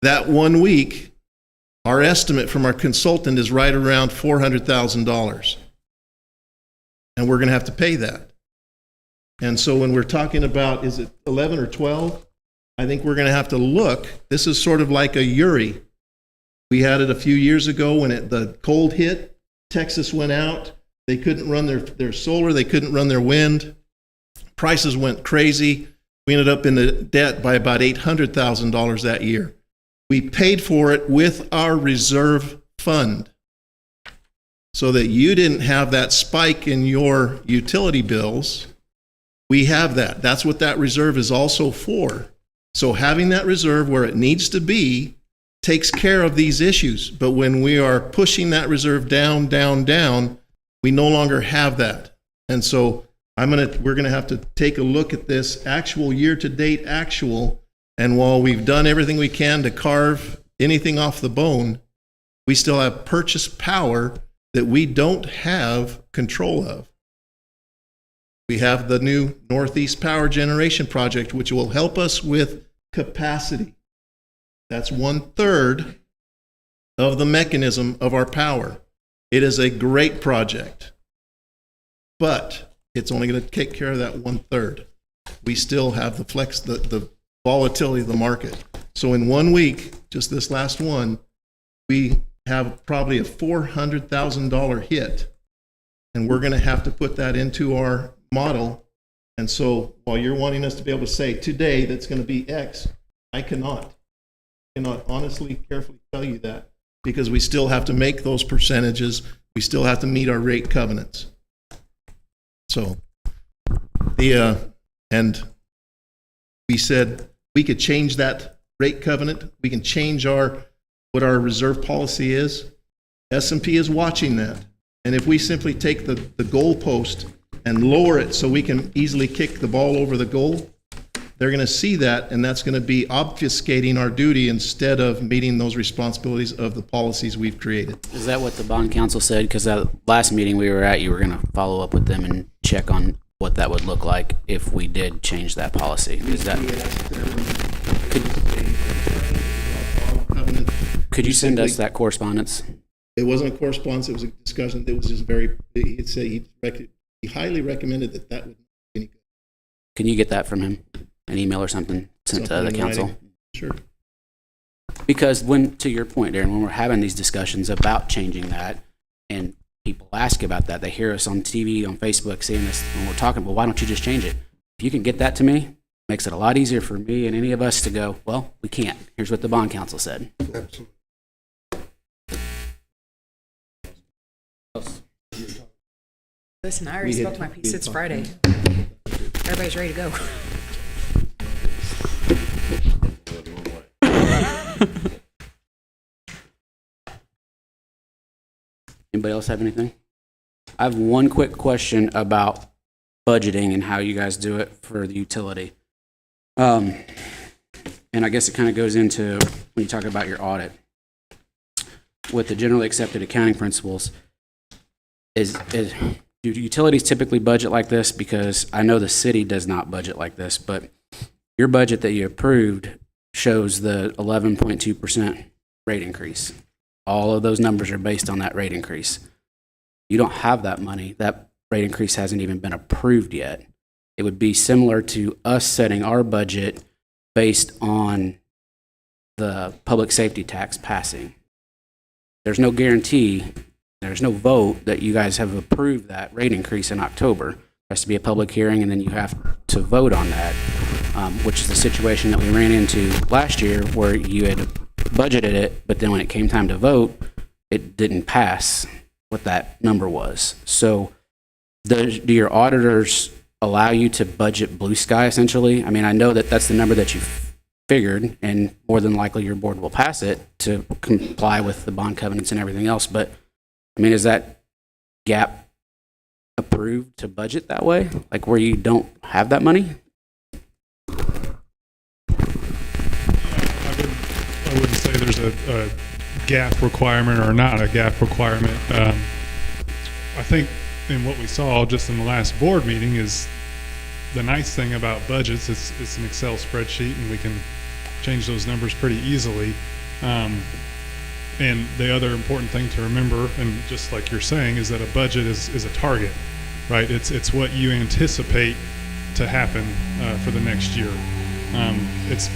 That 1 week, our estimate from our consultant is right around $400,000. And we're going to have to pay that. And so when we're talking about, is it 11 or 12? I think we're going to have to look. This is sort of like a Uri. We had it a few years ago when the cold hit. Texas went out. They couldn't run their solar. They couldn't run their wind. Prices went crazy. We ended up in the debt by about $800,000 that year. We paid for it with our reserve fund so that you didn't have that spike in your utility bills. We have that. That's what that reserve is also for. So having that reserve where it needs to be takes care of these issues. But when we are pushing that reserve down, down, down, we no longer have that. And so we're going to have to take a look at this actual year-to-date actual, and while we've done everything we can to carve anything off the bone, we still have purchase power that we don't have control of. We have the new Northeast Power Generation Project, which will help us with capacity. That's 1/3 of the mechanism of our power. It is a great project, but it's only going to take care of that 1/3. We still have the the volatility of the market. So in 1 week, just this last one, we have probably a $400,000 hit, and we're going to have to put that into our model. And so while you're wanting us to be able to say today that's going to be X, I cannot honestly, carefully tell you that, because we still have to make those percentages. We still have to meet our rate covenants. So and we said we could change that rate covenant. We can change what our reserve policy is. S&P is watching that. And if we simply take the goalpost and lower it so we can easily kick the ball over the goal, they're going to see that, and that's going to be obfuscating our duty instead of meeting those responsibilities of the policies we've created. Is that what the bond council said? Because that last meeting we were at, you were going to follow up with them and check on what that would look like if we did change that policy. Is that? Could you send us that correspondence? It wasn't a correspondence, it was a discussion. It was just he'd say he highly recommended that would be any good. Can you get that from him? An email or something sent to Something the in council? writing. Sure. Because to your point, Darren, when we're having these discussions about changing that, and people ask about that, they hear us on TV, on Facebook, seeing this, when we're talking, well, why don't you just change it? If you can get that to me, makes it a lot easier for me and any of us to go, well, we can't. Here's what the bond council said. Absolutely. Listen, I already spoke my piece. It's Friday. Everybody's ready to go. Anybody else have anything? I have one quick question about budgeting and how you guys do it for the utility. And I guess it kind of goes into when you talk about your audit. With the generally accepted accounting principles, do utilities typically budget like this? Because I know the city does not budget like this, but your budget that you approved shows the 11.2% rate increase. All of those numbers are based on that rate increase. You don't have that money. That rate increase hasn't even been approved yet. It would be similar to us setting our budget based on the public safety tax passing. There's no guarantee, there's no vote that you guys have approved that rate increase in October. There has to be a public hearing, and then you have to vote on that, which is the situation that we ran into last year where you had budgeted it, but then when it came time to vote, it didn't pass what that number was. So do your auditors allow you to budget blue sky, essentially? I mean, I know that that's the number that you figured, and more than likely your board will pass it to comply with the bond covenants and everything else. But I mean, is that gap approved to budget that way? Like where you don't have that money? I wouldn't say there's a gap requirement or not a gap requirement. I think in what we saw just in the last board meeting is the nice thing about budgets, it's an Excel spreadsheet and we can change those numbers pretty easily. And the other important thing to remember, and just like you're saying, is that a budget is a target, right? It's what you anticipate to happen for the next year.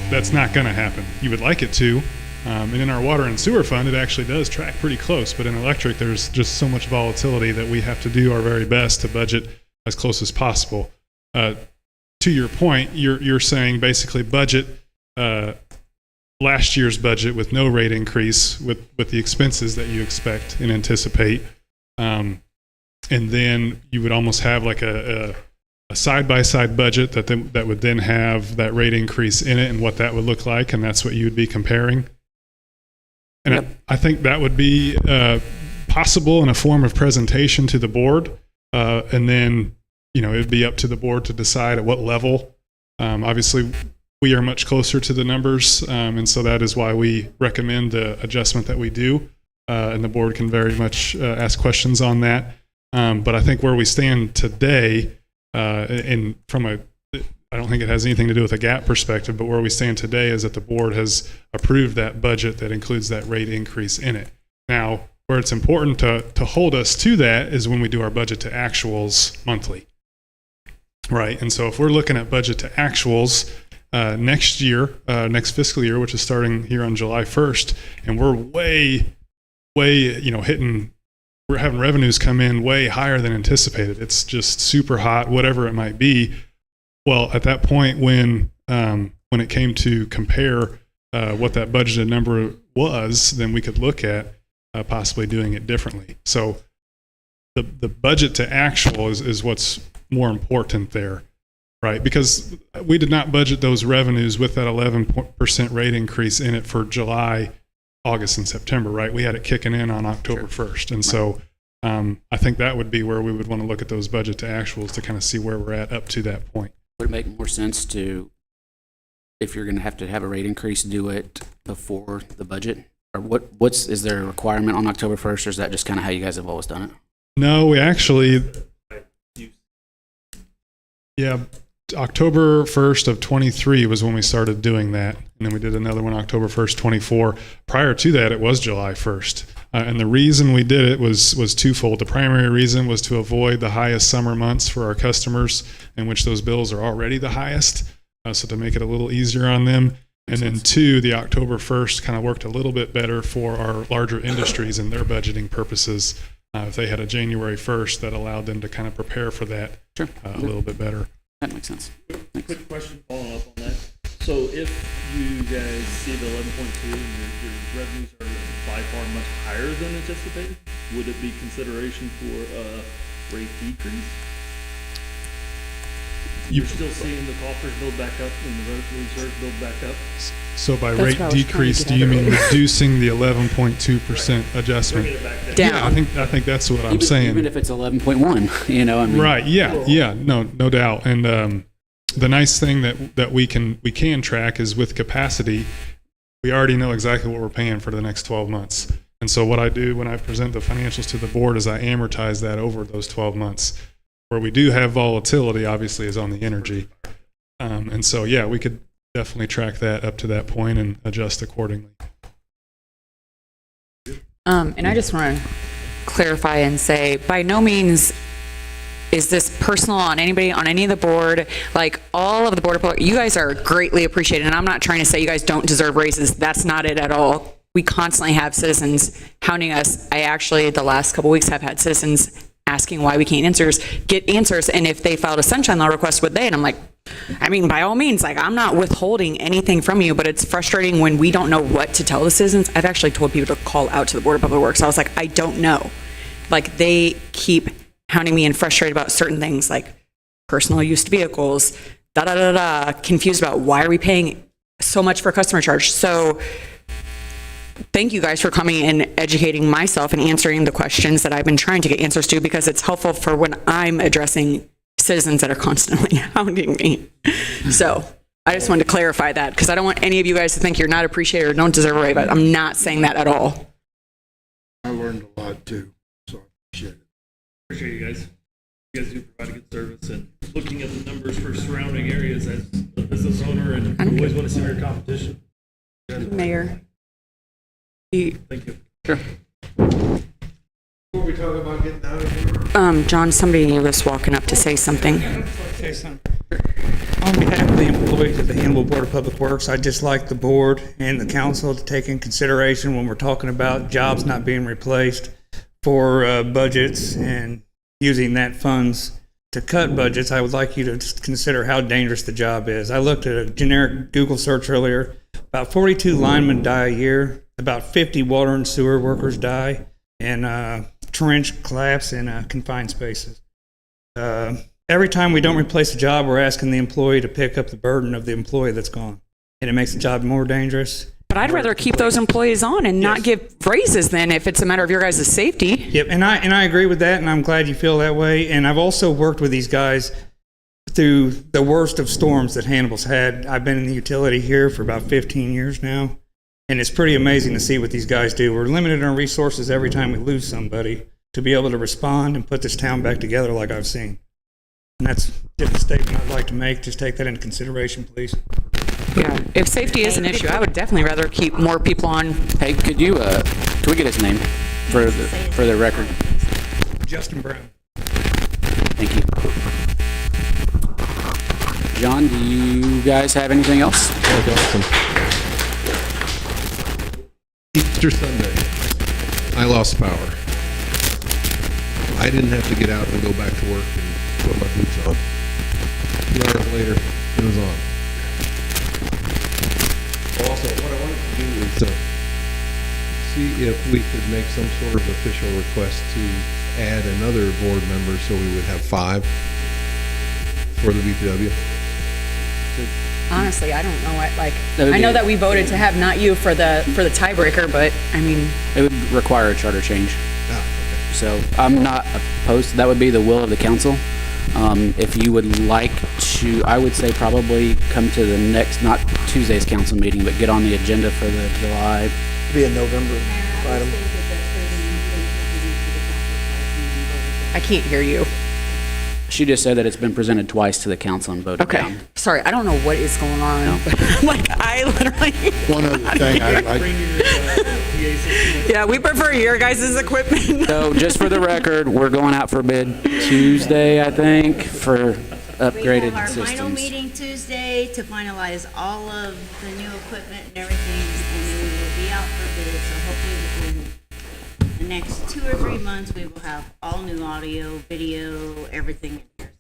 That's not going to happen. You would like it to. And in our water and sewer fund, it actually does track pretty close. But in electric, there's just so much volatility that we have to do our very best to budget as close as possible. To your point, you're saying basically budget last year's budget with no rate increase with the expenses that you expect and anticipate. And then you would almost have like a side-by-side budget that would then have that rate increase in it and what that would look like, and that's what you would be comparing. And yep. I think that would be possible in a form of presentation to the board, and then it'd be up to the board to decide at what level. Obviously, we are much closer to the numbers, and so that is why we recommend the adjustment that we do, and the board can very much ask questions on that. But I think where we stand today, and I don't think it has anything to do with a gap perspective, but where we stand today is that the board has approved that budget that includes that rate increase in it. Now, where it's important to hold us to that is when we do our budget to actuals monthly, right? And so if we're looking at budget to actuals next year, next fiscal year, which is starting here on July 1st, and we're way, we're having revenues come in way higher than anticipated. It's just super hot, whatever it might be. Well, at that point, when it came to compare what that budgeted number was, then we could look at possibly doing it differently. So the budget to actual is what's more important there, right? Because we did not budget those revenues with that 11% rate increase in it for July August and September, right? We had it kicking in on October 1st. And so I think that would be where we would want to look at those budget to actuals to kind of see where we're at up to that point. Would it make more sense to, if you're going to have a rate increase, do it before the budget? Or is there a requirement on October 1st, or is that just kind of how you guys have always done it? No, we actually, yeah, October 1st of 23 was when we started doing that. And then we did another one October 1st, 24. Prior to that, it was July 1st. And the reason we did it was twofold. The primary reason was to avoid the highest summer months for our customers, in which those bills are already the highest. So to make it a little easier on them. And then two, the October 1st kind of worked a little bit better for our larger industries and their budgeting purposes. If they had a January 1st, that allowed them to kind of prepare for that a little bit better. That makes sense. Quick question following up on that. So if you guys see the 11.2 and your revenues are by far much higher than anticipated, would it be consideration for a rate decrease? You're still seeing the coffers build back up and the reserves build back up? So by That's rate what I was trying to decrease, get do you at mean earlier. reducing the 11.2% adjustment? Bring it back Down. Yeah, I think that's what I'm saying. Even if it's 11.1, you know, I mean. Right. Yeah. No doubt. And the nice thing that we can track is with capacity, we already know exactly what we're paying for the next 12 months. And so what I do when I present the financials to the board is I amortize that over those 12 months. Where we do have volatility, obviously, is on the energy. And so, yeah, we could definitely track that up to that point and adjust accordingly. And I just want to clarify and say, by no means is this personal on anybody, on any of the board. Like, all of the board, you guys are greatly appreciated. And I'm not trying to say you guys don't deserve raises. That's not it at all. We constantly have citizens hounding us. I actually, the last couple weeks, have had citizens asking why we can't get answers, and if they filed a sunshine law request, would they? And I'm like, I mean, by all means, like, I'm not withholding anything from you, but it's frustrating when we don't know what to tell the citizens. I've actually told people to call out to the Board of Public Works. I was like, I don't know. Like, they keep hounding me and frustrated about certain things, like personal use vehicles, confused about why are we paying so much for customer charge. So thank you guys for coming and educating myself and answering the questions that I've been trying to get answers to, because it's helpful for when I'm addressing citizens that are constantly hounding me. So I just wanted to clarify that, because I don't want any of you guys to think you're not appreciated or don't deserve a raise, but I'm not saying that at all. I learned a lot too, so I appreciate it. Appreciate you guys. You guys do provide a good service, and looking at the numbers for surrounding areas as a business owner, and you always want to see your competition. Mayor. Thank you. Sure. Before we talk about getting out of here, John, somebody was walking up to say something. On behalf of the employees of the Hannibal Board of Public Works, I'd just like the board and the council to take in consideration when we're talking about jobs not being replaced for budgets and using that funds to cut budgets. I would like you to consider how dangerous the job is. I looked at a generic Google search earlier. About 42 linemen die a year. About 50 water and sewer workers die, and trench collapse in confined spaces. Every time we don't replace a job, we're asking the employee to pick up the burden of the employee that's gone, and it makes the job more dangerous. But I'd rather keep those employees on and not give raises than if it's a matter of your guys' safety. Yep, and I agree with that, and I'm glad you feel that way. And I've also worked with these guys through the worst of storms that Hannibal's had. I've been in the utility here for about 15 years now. And it's pretty amazing to see what these guys do. We're limited in our resources every time we lose somebody to be able to respond and put this town back together like I've seen. And that's just a statement I'd like to make. Just take that into consideration, please. Yeah, if safety is an issue, I would definitely rather keep more people on. Hey, can we get his name for the record? Justin Brown. Thank you. John, do you guys have anything else? awesome. Easter Sunday, I lost power. I didn't have to get out and go back to work and put my boots on. 2 hours later, it was on. Also, what I wanted to do is see if we could make some sort of official request to add another board member so we would have 5 for the BPW. Honestly, I don't know what, like, That would I know be- that we voted to have not you for the tiebreaker, but, I mean, It would require a charter change. So I'm not opposed, that would be the will of the council. If you would like to, I would say probably come to the next, not Tuesday's council meeting, but get on the agenda for the July. Be a November item. I can't hear you. She just said that it's been presented twice to the council and voted Okay, down. sorry, I don't know what is going on. Like, I literally, One other thing I'd like, yeah, we prefer your guys' equipment. So just for the record, we're going out for bid Tuesday, I think, for upgraded We have our final systems. meeting Tuesday to finalize all of the new equipment and everything, and then we will be out for bid, so hopefully within the next 2 or 3 months, we will have all new audio, video, everything in here.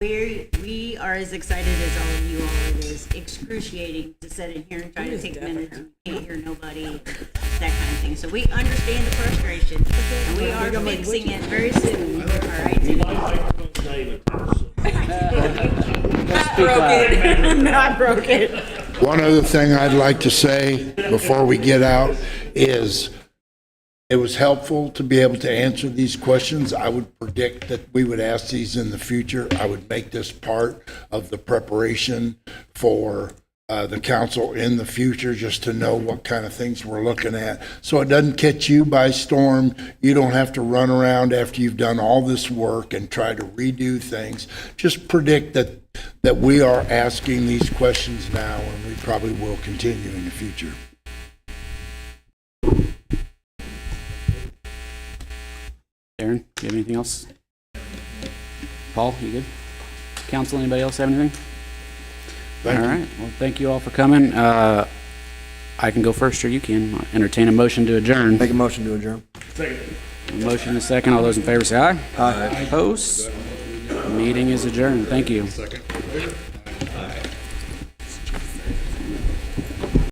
So we are as excited as all of you all. It is excruciating to sit in here and try to take minutes and can't hear nobody, that kind of thing. So we understand the frustration, and we are fixing it very soon. All right, today. Not broken, not broken. one other thing I'd like to say before we get out is it was helpful to be able to answer these questions. I would predict that we would ask these in the future. I would make this part of the preparation for the council in the future, just to know what kind of things we're looking at. So it doesn't catch you by storm. You don't have to run around after you've done all this work and try to redo things. Just predict that we are asking these questions now, and we probably will continue in the future. Aaron, you have anything else? Paul, you good? Council, anybody else have anything? All right, well, thank you all for coming. I can go first, or you can. I'll entertain a motion to adjourn. Make a motion to adjourn. A motion and a second. All those in favor say aye. Aye. Opposed? Meeting is adjourned. Thank you.